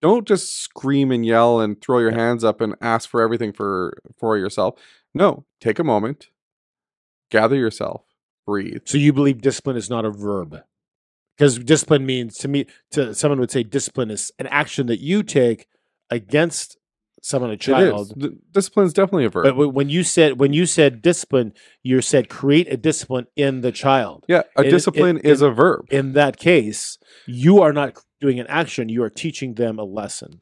don't just scream and yell and throw your hands up and ask for everything for yourself. No, take a moment, gather yourself, breathe. So you believe discipline is not a verb? Because discipline means, to someone would say discipline is an action that you take against someone, a child. Discipline is definitely a verb. But when you said discipline, you said create a discipline in the child. Yeah, discipline is a verb. In that case, you are not doing an action, you are teaching them a lesson.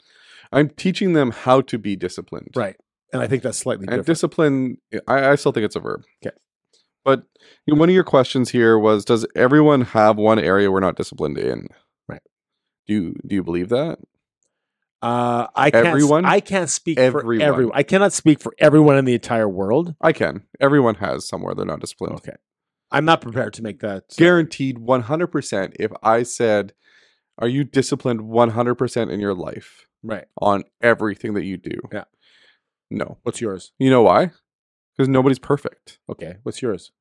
I'm teaching them how to be disciplined. Right. And I think that's slightly different. And discipline, I still think it's a verb. Okay. But one of your questions here was, does everyone have one area we're not disciplined in? Right. Do you believe that? I can't speak for everyone. I cannot speak for everyone in the entire world. I can. Everyone has somewhere they're not disciplined. Okay. I'm not prepared to make that. Guaranteed 100%. If I said, are you disciplined 100% in your life? Right. On everything that you do? Yeah. No. What's yours? You know why? Because nobody's perfect. Okay. What's yours?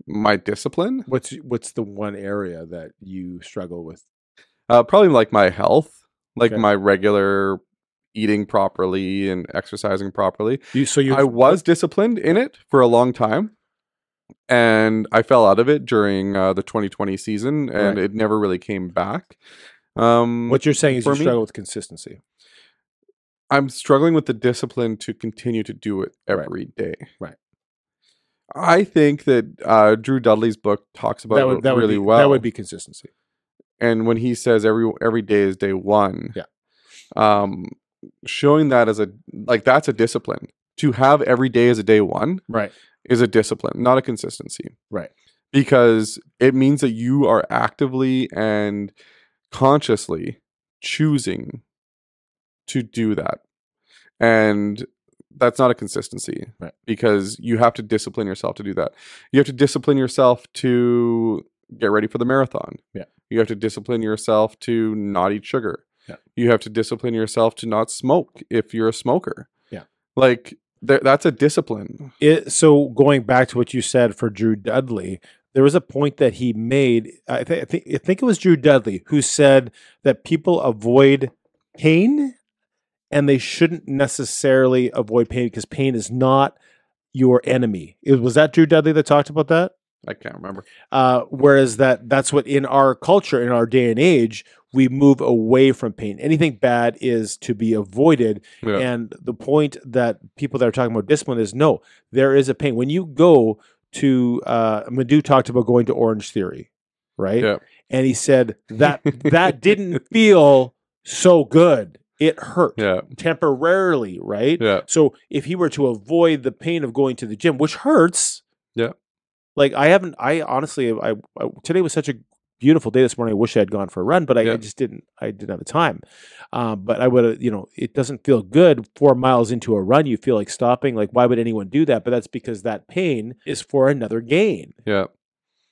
My discipline? What's the one area that you struggle with? Probably like my health, like my regular eating properly and exercising properly. I was disciplined in it for a long time, and I fell out of it during the 2020 season, and it never really came back. What you're saying is you struggle with consistency. I'm struggling with the discipline to continue to do it every day. Right. I think that Drew Dudley's book talks about it really well. That would be consistency. And when he says every day is day one, showing that as that's a discipline. To have every day as a day one, right, is a discipline, not a consistency. Right. Because it means that you are actively and consciously choosing to do that. And that's not a consistency, right? Because you have to discipline yourself to do that. You have to discipline yourself to get ready for the marathon. Yeah. You have to discipline yourself to not eat sugar. Yeah. You have to discipline yourself to not smoke if you're a smoker. Yeah. Like that's a discipline. So going back to what you said for Drew Dudley, there was a point that he made. I think it was Drew Dudley who said that people avoid pain, and they shouldn't necessarily avoid pain because pain is not your enemy. Was that Drew Dudley that talked about that? I can't remember. Whereas that's what in our culture, in our day and age, we move away from pain. Anything bad is to be avoided. Yeah. And the point that people that are talking about discipline is, no, there is a pain. When you go to, Madhu talked about going to Orange Theory, right? Yeah. And he said that didn't feel so good. It hurt temporarily, right? Yeah. So if he were to avoid the pain of going to the gym, which hurts, yeah. Like I honestly, today was such a beautiful day this morning. I wish I had gone for a run, but I just didn't. I didn't have the time. But I would have, it doesn't feel good 4 miles into a run. You feel like stopping. Like, why would anyone do that? But that's because that pain is for another gain. Yeah.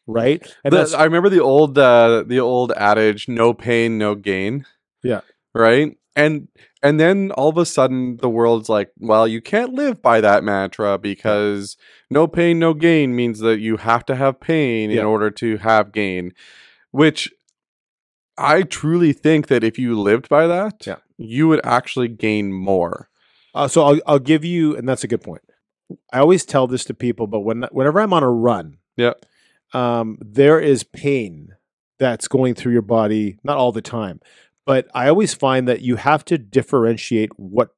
Right. And I remember the old adage, no pain, no gain. Yeah. Right. And then all of a sudden the world's like, well, you can't live by that mantra because no pain, no gain means that you have to have pain in order to have gain, which I truly think that if you lived by that, you would actually gain more. So I'll give you, and that's a good point. I always tell this to people, but whenever I'm on a run, there is pain that's going through your body, not all the time. But I always find that you have to differentiate what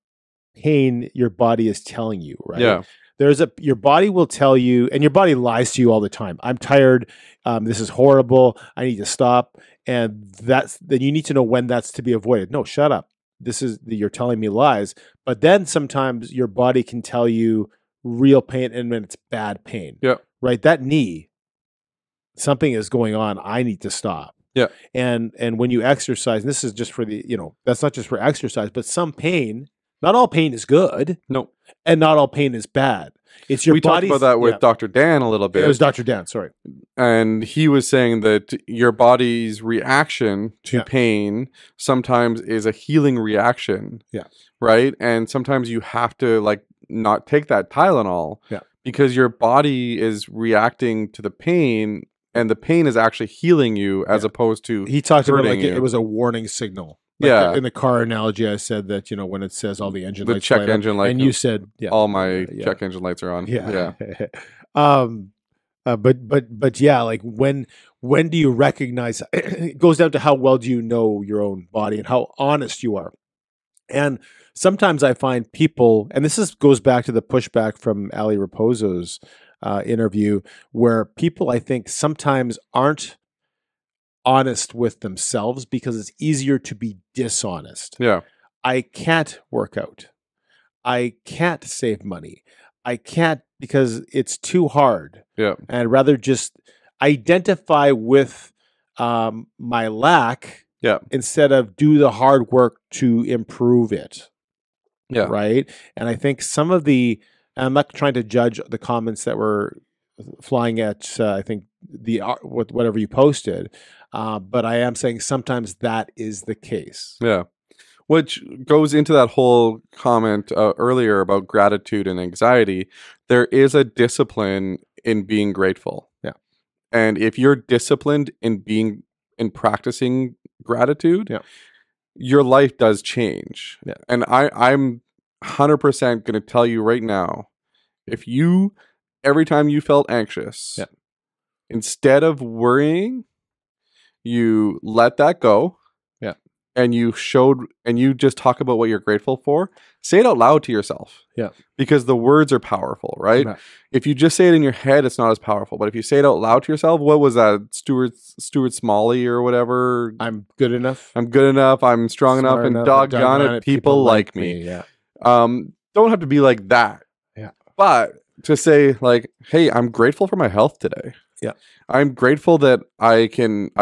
pain your body is telling you, right? Yeah. Your body will tell you, and your body lies to you all the time. I'm tired. This is horrible. I need to stop. And then you need to know when that's to be avoided. No, shut up. You're telling me lies. But then sometimes your body can tell you real pain, and when it's bad pain. Yeah. Right? That knee, something is going on. I need to stop. Yeah. And when you exercise, and this is just for that's not just for exercise, but some pain, not all pain is good. No. And not all pain is bad. It's your We talked about that with Dr. Dan a little bit. It was Dr. Dan, sorry. And he was saying that your body's reaction to pain sometimes is a healing reaction. Yeah. Right? And sometimes you have to not take that Tylenol. Yeah. Because your body is reacting to the pain, and the pain is actually healing you as opposed to he talked about hurting you. it was a warning signal. In the car analogy, I said that when it says all the engine lights, check engine light, and you said all my check engine lights are on. Yeah. But yeah, like when do you recognize? It goes down to how well do you know your own body and how honest you are. And sometimes I find people, and goes back to the pushback from Ali Raposo's interview, where people I think sometimes aren't honest with themselves because it's easier to be dishonest. Yeah. I can't work out. I can't save money. I can't because it's too hard. Yeah. And I'd rather just identify with my lack instead of do the hard work to improve it. Yeah. Right. And I think some of I'm not trying to judge the comments that were flying at, I think, whatever you posted. But I am saying sometimes that is the case. Yeah. Which goes into that whole comment earlier about gratitude and anxiety. There is a discipline in being grateful. Yeah. And if you're disciplined in practicing gratitude, your life does change. Yeah. And I'm 100% going to tell you right now, if every time you felt anxious, instead of worrying, you let that go. Yeah. And you just talk about what you're grateful for. Say it out loud to yourself. Yeah. Because the words are powerful, right? Right. If you just say it in your head, it's not as powerful. But if you say it out loud to yourself, what was that? Stuart Smalley or whatever? I'm good enough. I'm good enough. I'm strong enough. And doggone it, people like me. Yeah. Don't have to be like that. Yeah. But to say like, hey, I'm grateful for my health today. Yeah. I'm grateful that I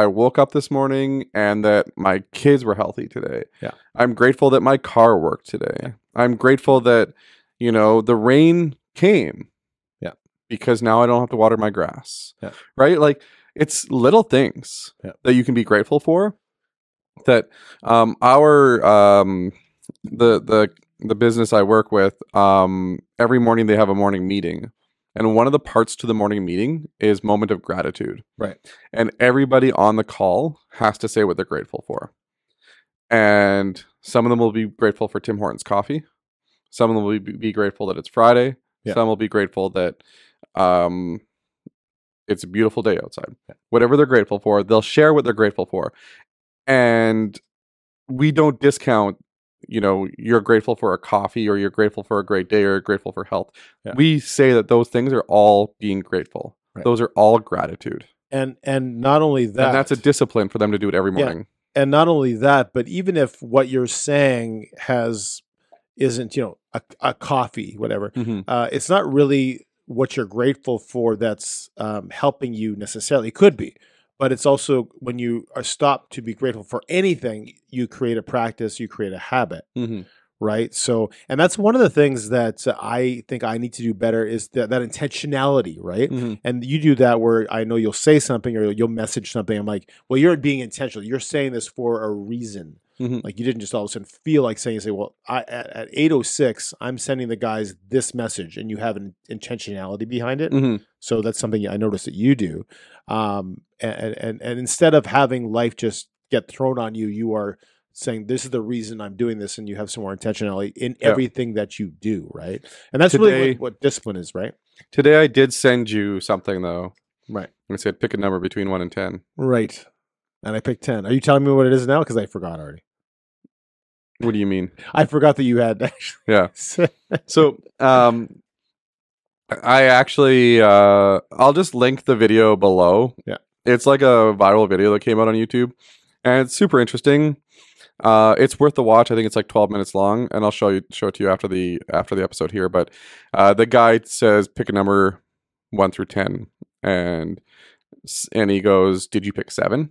woke up this morning and that my kids were healthy today. Yeah. I'm grateful that my car worked today. Yeah. I'm grateful that, the rain came. Yeah. Because now I don't have to water my grass. Yeah. Right? Like it's little things that you can be grateful for that the business I work with, every morning they have a morning meeting. And one of the parts to the morning meeting is moment of gratitude. Right. And everybody on the call has to say what they're grateful for. And some of them will be grateful for Tim Hortons coffee. Some of them will be grateful that it's Friday. Yeah. Some will be grateful that it's a beautiful day outside. Yeah. Whatever they're grateful for, they'll share what they're grateful for. And we don't discount you're grateful for a coffee or you're grateful for a great day or you're grateful for health. Yeah. We say that those things are all being grateful. Right. Those are all gratitude. And not only that, and that's a discipline for them to do it every morning. Yeah. And not only that, but even if what you're saying isn't a coffee, whatever, it's not really what you're grateful for that's helping you necessarily. It could be. But it's also when you are stopped to be grateful for anything, you create a practice, you create a habit, right? So, and that's one of the things that I think I need to do better is that intentionality, right? And you do that where I know you'll say something or you'll message something. I'm like, well, you're being intentional. You're saying this for a reason. Like you didn't just all of a sudden feel like saying, well, at 8:06, I'm sending the guys this message, and you have an intentionality behind it. So that's something I noticed that you do. And instead of having life just get thrown on you, you are saying this is the reason I'm doing this, and you have some more intentionality in everything that you do, right? And that's really what discipline is, right? Today I did send you something though. Right. I said pick a number between 1 and 10. Right. And I picked 10. Are you telling me what it is now? Because I forgot already. What do you mean? I forgot that you had actually. Yeah. So I actually I'll just link the video below. Yeah. It's like a viral video that came out on YouTube. And it's super interesting. It's worth the watch. I think it's like 12 minutes long, and I'll show it to you after the episode here. But the guy says pick a number 1 through 10, and he goes, "Did you pick 7?"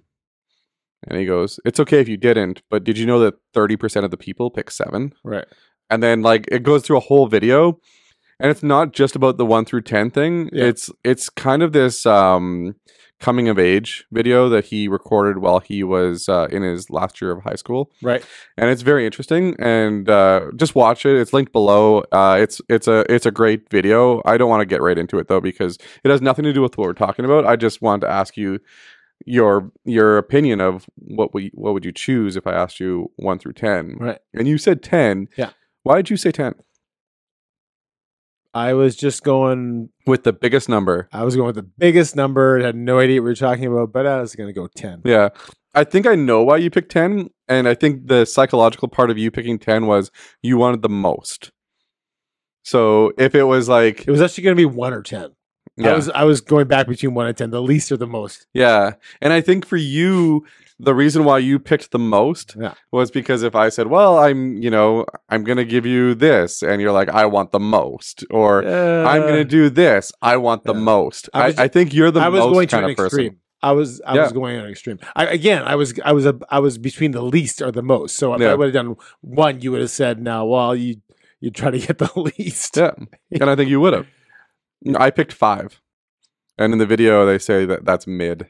And he goes, "It's okay if you didn't, but did you know that 30% of the people pick 7?" Right. And then like it goes through a whole video, and it's not just about the 1 through 10 thing. Yeah. It's kind of this coming of age video that he recorded while he was in his last year of high school. Right. And it's very interesting, and just watch it. It's linked below. It's a great video. I don't want to get right into it though, because it has nothing to do with what we're talking about. I just wanted to ask you your opinion of what would you choose if I asked you 1 through 10. Right. And you said 10. Yeah. Why did you say 10? I was just going with the biggest number. I was going with the biggest number. Had no idea what we were talking about, but I was going to go 10. Yeah. I think I know why you picked 10. And I think the psychological part of you picking 10 was you wanted the most. So if it was like... It was actually going to be 1 or 10. Yeah. I was going back between 1 and 10, the least or the most. Yeah. And I think for you, the reason why you picked the most was because if I said, well, I'm going to give you this, and you're like, I want the most, or I'm going to do this, I want the most. I think you're the most kind of person. I was going on an extreme. I was between the least or the most. So if I would have done 1, you would have said, no, well, you try to get the least. Yeah. And I think you would have. I picked 5. And in the video, they say that's mid.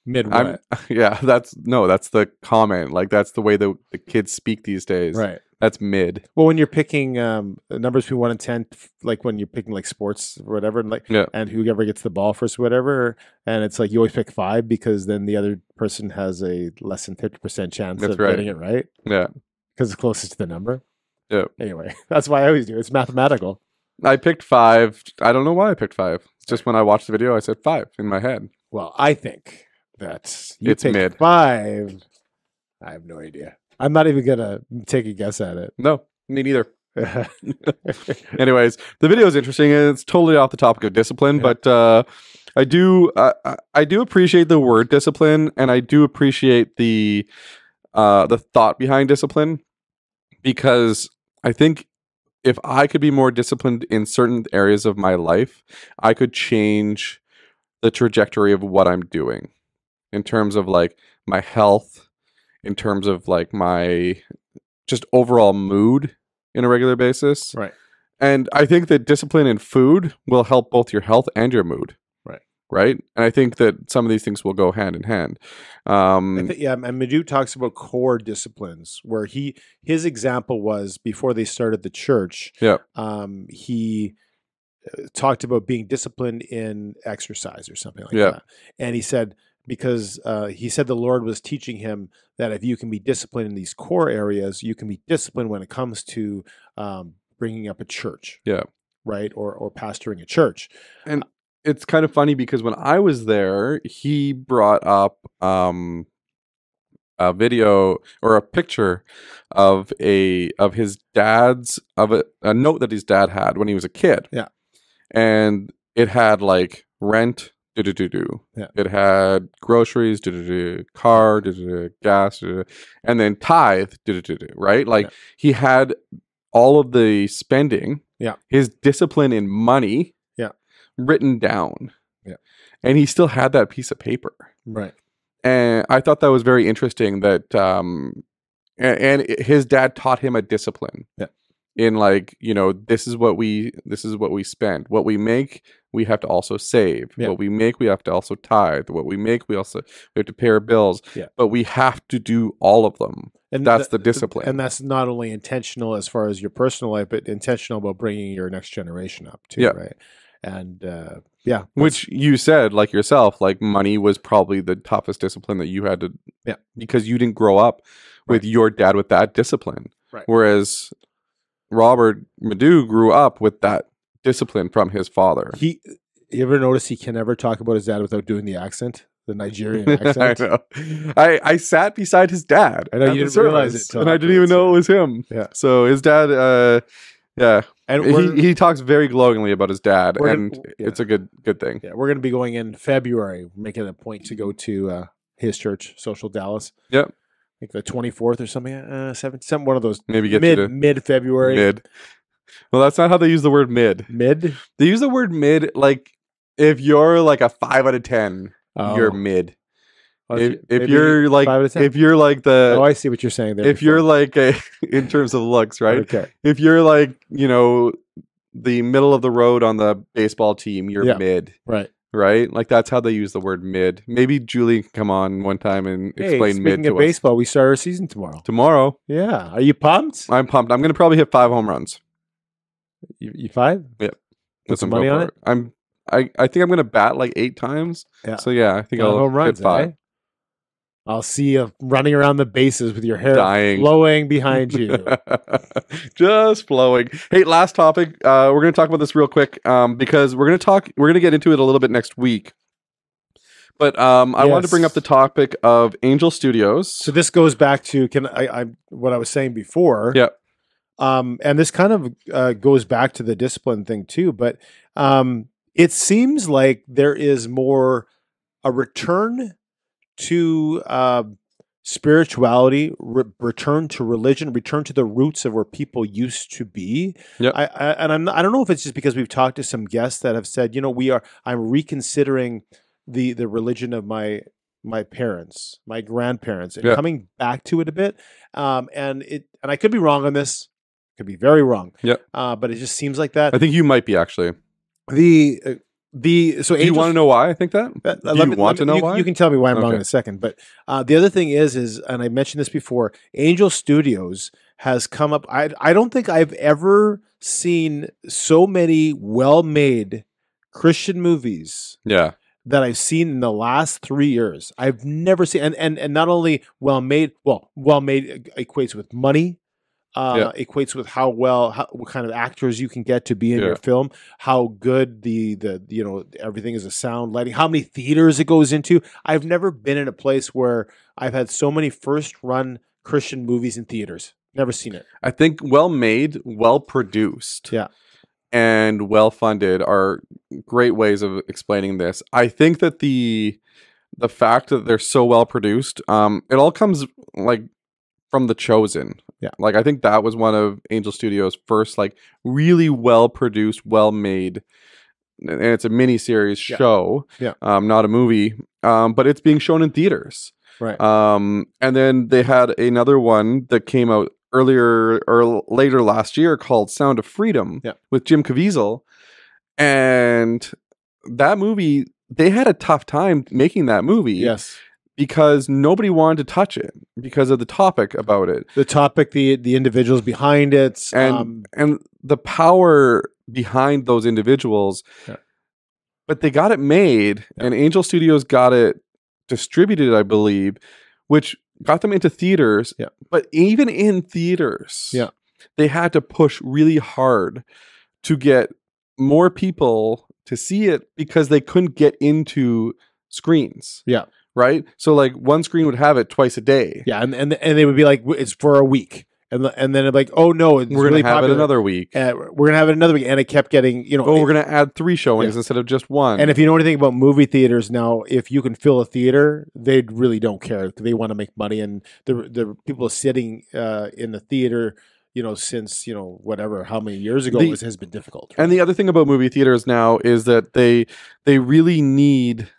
Mid what? Yeah, that's the comment. Like, that's the way the kids speak these days. Right. That's mid. Well, when you're picking numbers between 1 and 10, like when you're picking like sports or whatever, and whoever gets the ball first or whatever, and it's like you always pick 5 because then the other person has a less than 50% chance of getting it right. Yeah. Because it's closest to the number. Yeah. Anyway, that's why I always do. It's mathematical. I picked 5. I don't know why I picked 5. It's just when I watched the video, I said 5 in my head. Well, I think that it's mid. 5. I have no idea. I'm not even going to take a guess at it. No, me neither. Anyways, the video is interesting. It's totally off the topic of discipline, but I do appreciate the word discipline, and I do appreciate the thought behind discipline, because I think if I could be more disciplined in certain areas of my life, I could change the trajectory of what I'm doing in terms of like my health, in terms of like my just overall mood in a regular basis. Right. And I think that discipline in food will help both your health and your mood. Right. And I think that some of these things will go hand in hand. And Madhu talks about core disciplines, where his example was before they started the church. Yeah. He talked about being disciplined in exercise or something like that. And he said, because he said the Lord was teaching him that if you can be disciplined in these core areas, you can be disciplined when it comes to bringing up a church. Yeah. Right. Or pastoring a church. And it's kind of funny because when I was there, he brought up a video or a picture of a note that his dad had when he was a kid. Yeah. And it had like rent, Yeah. It had groceries, car, gas, and then tithe, right? Like he had all of the spending, his discipline in money, written down. Yeah. And he still had that piece of paper. Right. And I thought that was very interesting that and his dad taught him a discipline. Yeah. In like, this is what we spend. What we make, we have to also save. Yeah. What we make, we have to also tithe. What we make, we have to pay our bills. Yeah. But we have to do all of them. And that's the discipline. And that's not only intentional as far as your personal life, but intentional about bringing your next generation up too, right? And which you said, like yourself, like money was probably the toughest discipline that you had to, because you didn't grow up with your dad with that discipline. Right. Whereas Robert Madhu grew up with that discipline from his father. You ever notice he can never talk about his dad without doing the accent, the Nigerian accent? I know. I sat beside his dad. I know you didn't realize it, and I didn't even know it was him. Yeah. So his dad, and he talks very glowingly about his dad, and it's a good thing. Yeah, we're going to be going in February, making it a point to go to his church, Social Dallas. Yep. I think the 24th or something, some one of those. Maybe get mid-February. Mid. Well, that's not how they use the word mid. Mid? They use the word mid like if you're like a 5 out of 10, you're mid. If you're like the, I see what you're saying there. If you're like in terms of looks, right? Okay. If you're like, the middle of the road on the baseball team, you're mid. Right? Like that's how they use the word mid. Maybe Julie can come on one time and explain mid to us. Baseball, we start our season tomorrow. Tomorrow? Yeah. Are you pumped? I'm pumped. I'm going to probably hit 5 home runs. You 5? Yep. Put some money on it? I think I'm going to bat like 8 times. Yeah. So yeah, I think I'll home runs, hit 5. I'll see you running around the bases with your hair Dying. flowing behind you. Just flowing. Hey, last topic. We're going to talk about this real quick because we're going to get into it a little bit next week. But I wanted to bring up the topic of Angel Studios. So this goes back to what I was saying before. Yeah. And this kind of goes back to the discipline thing too. But it seems like there is more a return to spirituality, return to religion, return to the roots of where people used to be. Yep. I don't know if it's just because we've talked to some guests that have said, I'm reconsidering the religion of my parents, my grandparents, and coming back to it a bit. And I could be wrong on this, could be very wrong. Yeah. But it just seems like that. I think you might be actually. So do you want to know why I think that? You can tell me why I'm wrong in a second. But the other thing is, and I mentioned this before, Angel Studios has come up. I don't think I've ever seen so many well-made Christian movies. Yeah. That I've seen in the last 3 years. I've never seen, and not only well-made equates with money. Equates with what kind of actors you can get to be in your film, how good the everything is, a sound, lighting, how many theaters it goes into. I've never been in a place where I've had so many first run Christian movies in theaters. Never seen it. I think well made, well produced, and well funded are great ways of explaining this. I think that the fact that they're so well produced, it all comes from The Chosen. Yeah. I think that was one of Angel Studios' first really well produced, well made, and it's a mini-series show, not a movie, but it's being shown in theaters. Right. And then they had another one that came out earlier or later last year called Sound of Freedom with Jim Caviezel. And that movie, they had a tough time making that movie. Yes. Because nobody wanted to touch it because of the topic about it. The topic, the individuals behind it. And the power behind those individuals. Yeah. But they got it made, and Angel Studios got it distributed, I believe, which got them into theaters. Yeah. But even in theaters, they had to push really hard to get more people to see it because they couldn't get into screens. Yeah. Right? So one screen would have it twice a day. Yeah, and they would be like, it's for a week. And then they're like, oh no, it's we're really gonna have popular. it another week. We're gonna have it another week. And it kept getting, we're gonna add 3 showings instead of just 1. And if you know anything about movie theaters now, if you can fill a theater, they really don't care. They want to make money, and the people sitting in the theater, since whatever, how many years ago has been difficult. Right? And the other thing about movie theaters now is that they really need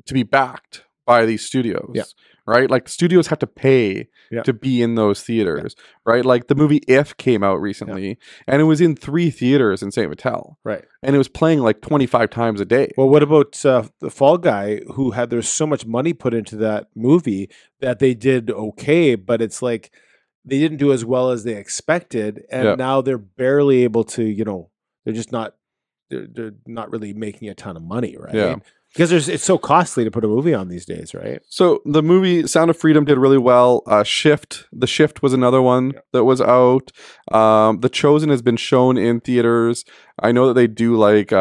to be backed by these studios, right? Studios have to pay to be in those theaters, right? The movie If came out recently, and it was in 3 theaters in St. Vital, right? And it was playing 25 times a day. Well, what about the Fall Guy, who there's so much money put into that movie that they did okay, but it's they didn't do as well as they expected, and now they're barely able to, they're just not, they're not really making a ton of money, right? Yeah. Because it's so costly to put a movie on these days, right? So the movie Sound of Freedom did really well. The Shift was another one that was out. The Chosen has been shown in theaters. I know that they do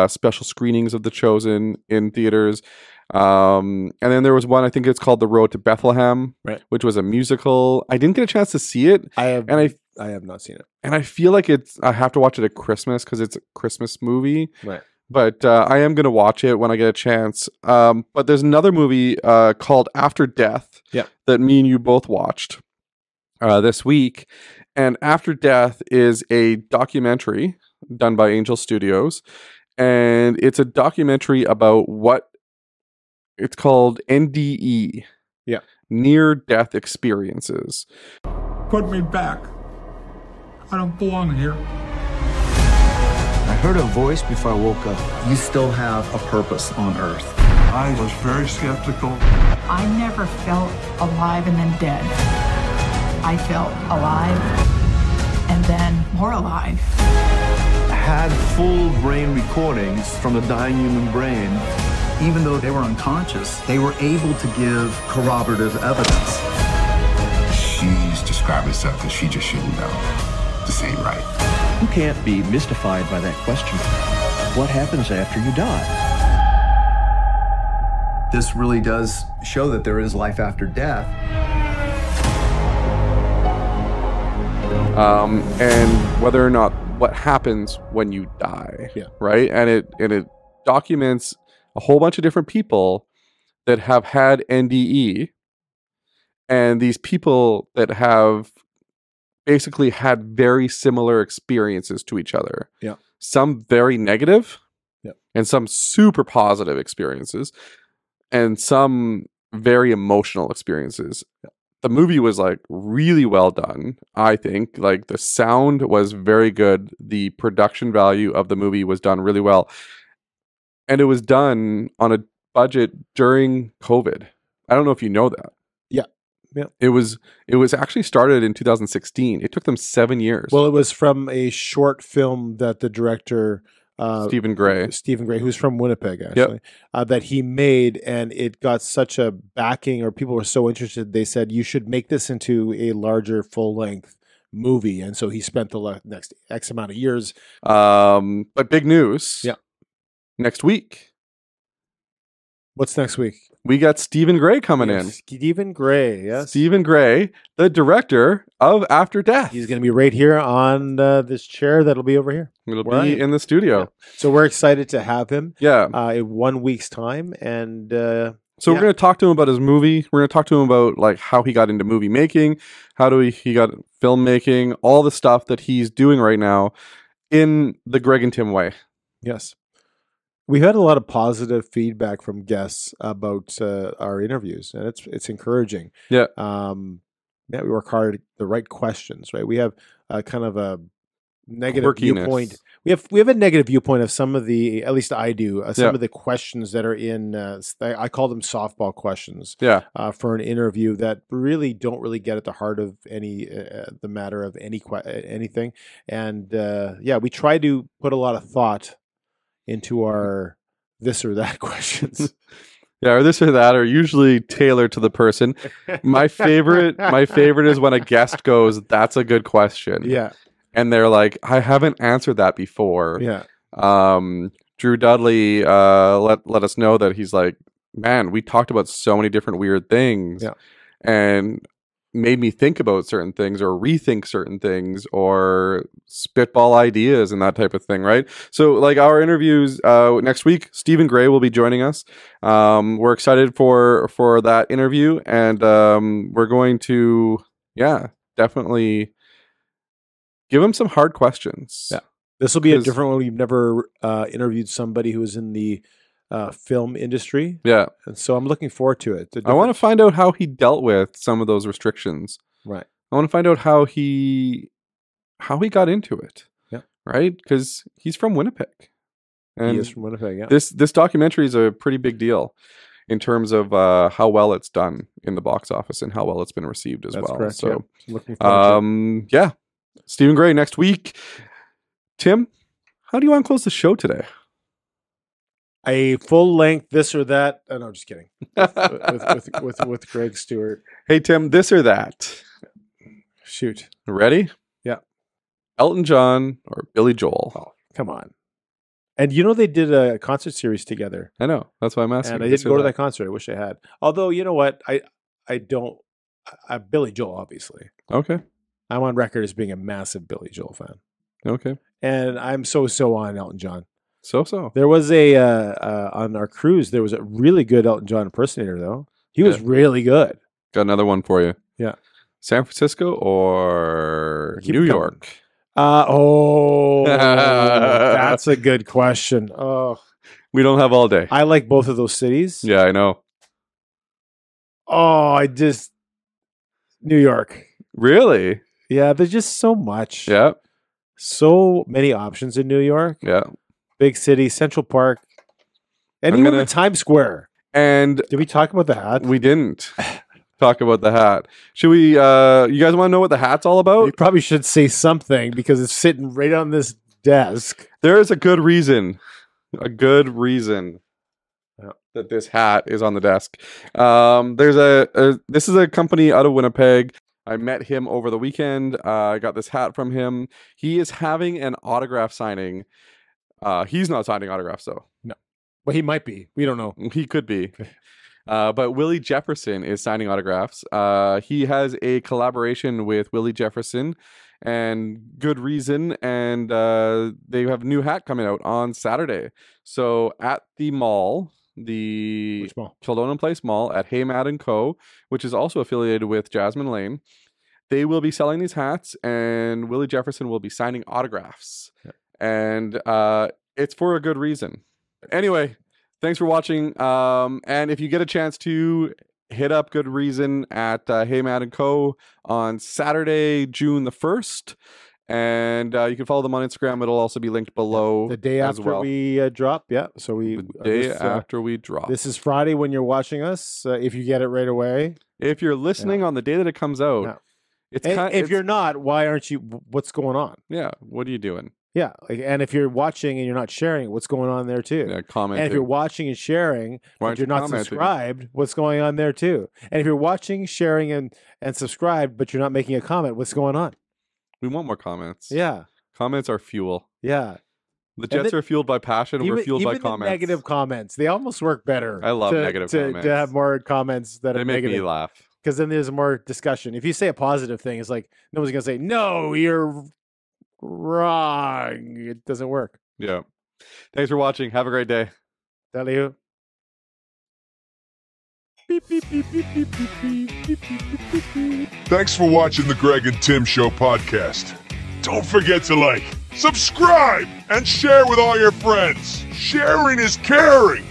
special screenings of The Chosen in theaters. And then there was one, I think it's called The Road to Bethlehem, which was a musical. I didn't get a chance to see it. I have not seen it. And I feel like I have to watch it at Christmas because it's a Christmas movie. Right. But I am going to watch it when I get a chance. But there's another movie called After Death that me and you both watched this week. And After Death is a documentary done by Angel Studios. And it's a documentary about what it's called NDE. Yeah. Near-death experiences. Put me back. I don't belong here. I heard a voice before I woke up. You still have a purpose on earth. I was very skeptical. I never felt alive and then dead. I felt alive and then more alive. I had full brain recordings from the dying human brain even though they were unconscious, they were able to give corroborative evidence. She's described herself as she just shouldn't know. This ain't right. You can't be mystified by that question. What happens after you die? This really does show that there is life after death. And whether or not what happens when you die, right? And it documents a whole bunch of different people that have had NDE, and these people that have basically had very similar experiences to each other. Yeah. Some very negative, Yep. and some super positive experiences, and some very emotional experiences. The movie was like really well done. I think like the sound was very good. The production value of the movie was done really well. And it was done on a budget during COVID. I don't know if you know that. Yeah. Yeah. It was actually started in 2016. It took them 7 years. Well, it was from a short film that the director Stephen Gray, who's from Winnipeg, actually, that he made, and it got such a backing, or people were so interested, they said you should make this into a larger, full-length movie, and so he spent the next X amount of years. But big news, next week. What's next week? We got Stephen Gray coming in. Stephen Gray, yes. Stephen Gray, the director of After Death. He's going to be right here on this chair that'll be over here. It'll be in the studio. Yeah. So we're excited to have him. Yeah. In 1 week's time. And so we're going to talk to him about his movie. We're going to talk to him about like how he got into movie making, he got filmmaking, all the stuff that he's doing right now in the Greg and Tim way. Yes. We've had a lot of positive feedback from guests about our interviews, and it's encouraging. Yeah. We work hard at the right questions, right? We have kind of a negative viewpoint. We have a negative viewpoint of some of the, at least I do, some of the questions that are in, I call them softball questions. Yeah. For an interview that really don't really get at the heart of the matter of anything. And we try to put a lot of thought into our this or that questions. Or this or that are usually tailored to the person. My favorite is when a guest goes, "That's a good question." Yeah. And they're like, "I haven't answered that before." Yeah. Drew Dudley let us know that he's like, "Man, we talked about so many different weird things." Yeah. And made me think about certain things or rethink certain things or spitball ideas and that type of thing, right? So like our interviews next week, Stephen Gray will be joining us. We're excited for that interview, and we're going to definitely give him some hard questions. Yeah. This will be a different one. We've never interviewed somebody who is in the film industry. Yeah. And so I'm looking forward to it. I want to find out how he dealt with some of those restrictions. Right. I want to find out how he got into it. Yeah. Right? Because he's from Winnipeg. And he is from Winnipeg, yeah. This documentary is a pretty big deal in terms of how well it's done in the box office and how well it's been received as well. Correct, so looking forward to it. Stephen Gray next week. Tim, how do you want to close the show today? A full length this or that. Oh, no, just kidding. With Greg Stewart. Hey Tim, this or that. Shoot. Ready? Yeah. Elton John or Billy Joel? Oh, come on. And you know they did a concert series together. I know. That's why I'm asking. And I didn't go to that concert. I wish I had. Although, you know what? I don't. Billy Joel, obviously. Okay. I'm on record as being a massive Billy Joel fan. Okay. And I'm so on Elton John. So. There was on our cruise, there was a really good Elton John impersonator, though. He was really good. Got another one for you. Yeah. San Francisco or New York? That's a good question. Oh, we don't have all day. I like both of those cities. Yeah, I know. Oh, New York. Really? Yeah, there's just so much. Yeah. So many options in New York. Yeah. Big city, Central Park, and even the Times Square. And did we talk about the hat? We didn't talk about the hat. Should we? You guys want to know what the hat's all about? You probably should say something because it's sitting right on this desk. There is a good reason. A good reason. Yeah. that this hat is on the desk. This is a company out of Winnipeg. I met him over the weekend. I got this hat from him. He is having an autograph signing. He's not signing autographs though. No. Well, he might be. We don't know. He could be. But Willie Jefferson is signing autographs. He has a collaboration with Willie Jefferson and good reason. And they have a new hat coming out on Saturday. So at the mall, the Kildonan Place Mall at Haymad & Co., which is also affiliated with Jasmine Lane, they will be selling these hats and Willie Jefferson will be signing autographs. Yeah. And it's for a good reason. Anyway, thanks for watching. And if you get a chance to hit up Good Reason at Haymad & Co. on Saturday, June the 1st. And you can follow them on Instagram. It'll also be linked below. The day after we drop. Yeah. So the day after we drop. This is Friday when you're watching us. If you get it right away. If you're listening on the day that it comes out. Yeah. If you're not, why aren't you? What's going on? Yeah. What are you doing? Yeah. And if you're watching and you're not sharing, what's going on there too? Yeah, comment. And if you're watching and sharing, but you're not subscribed, what's going on there too? And if you're watching, sharing, and subscribed, but you're not making a comment, what's going on? We want more comments. Yeah. Comments are fuel. Yeah. The Jets are fueled by passion. We're fueled by comments. Negative comments. They almost work better. I love negative comments. To have more comments that are negative. They make me laugh. Because then there's more discussion. If you say a positive thing, it's like, no one's going to say, no, you're wrong. It doesn't work. Yeah. Thanks for watching. Have a great day. Salut. Thanks for watching the Greg and Tim Show podcast. Don't forget to like, subscribe, and share with all your friends. Sharing is caring.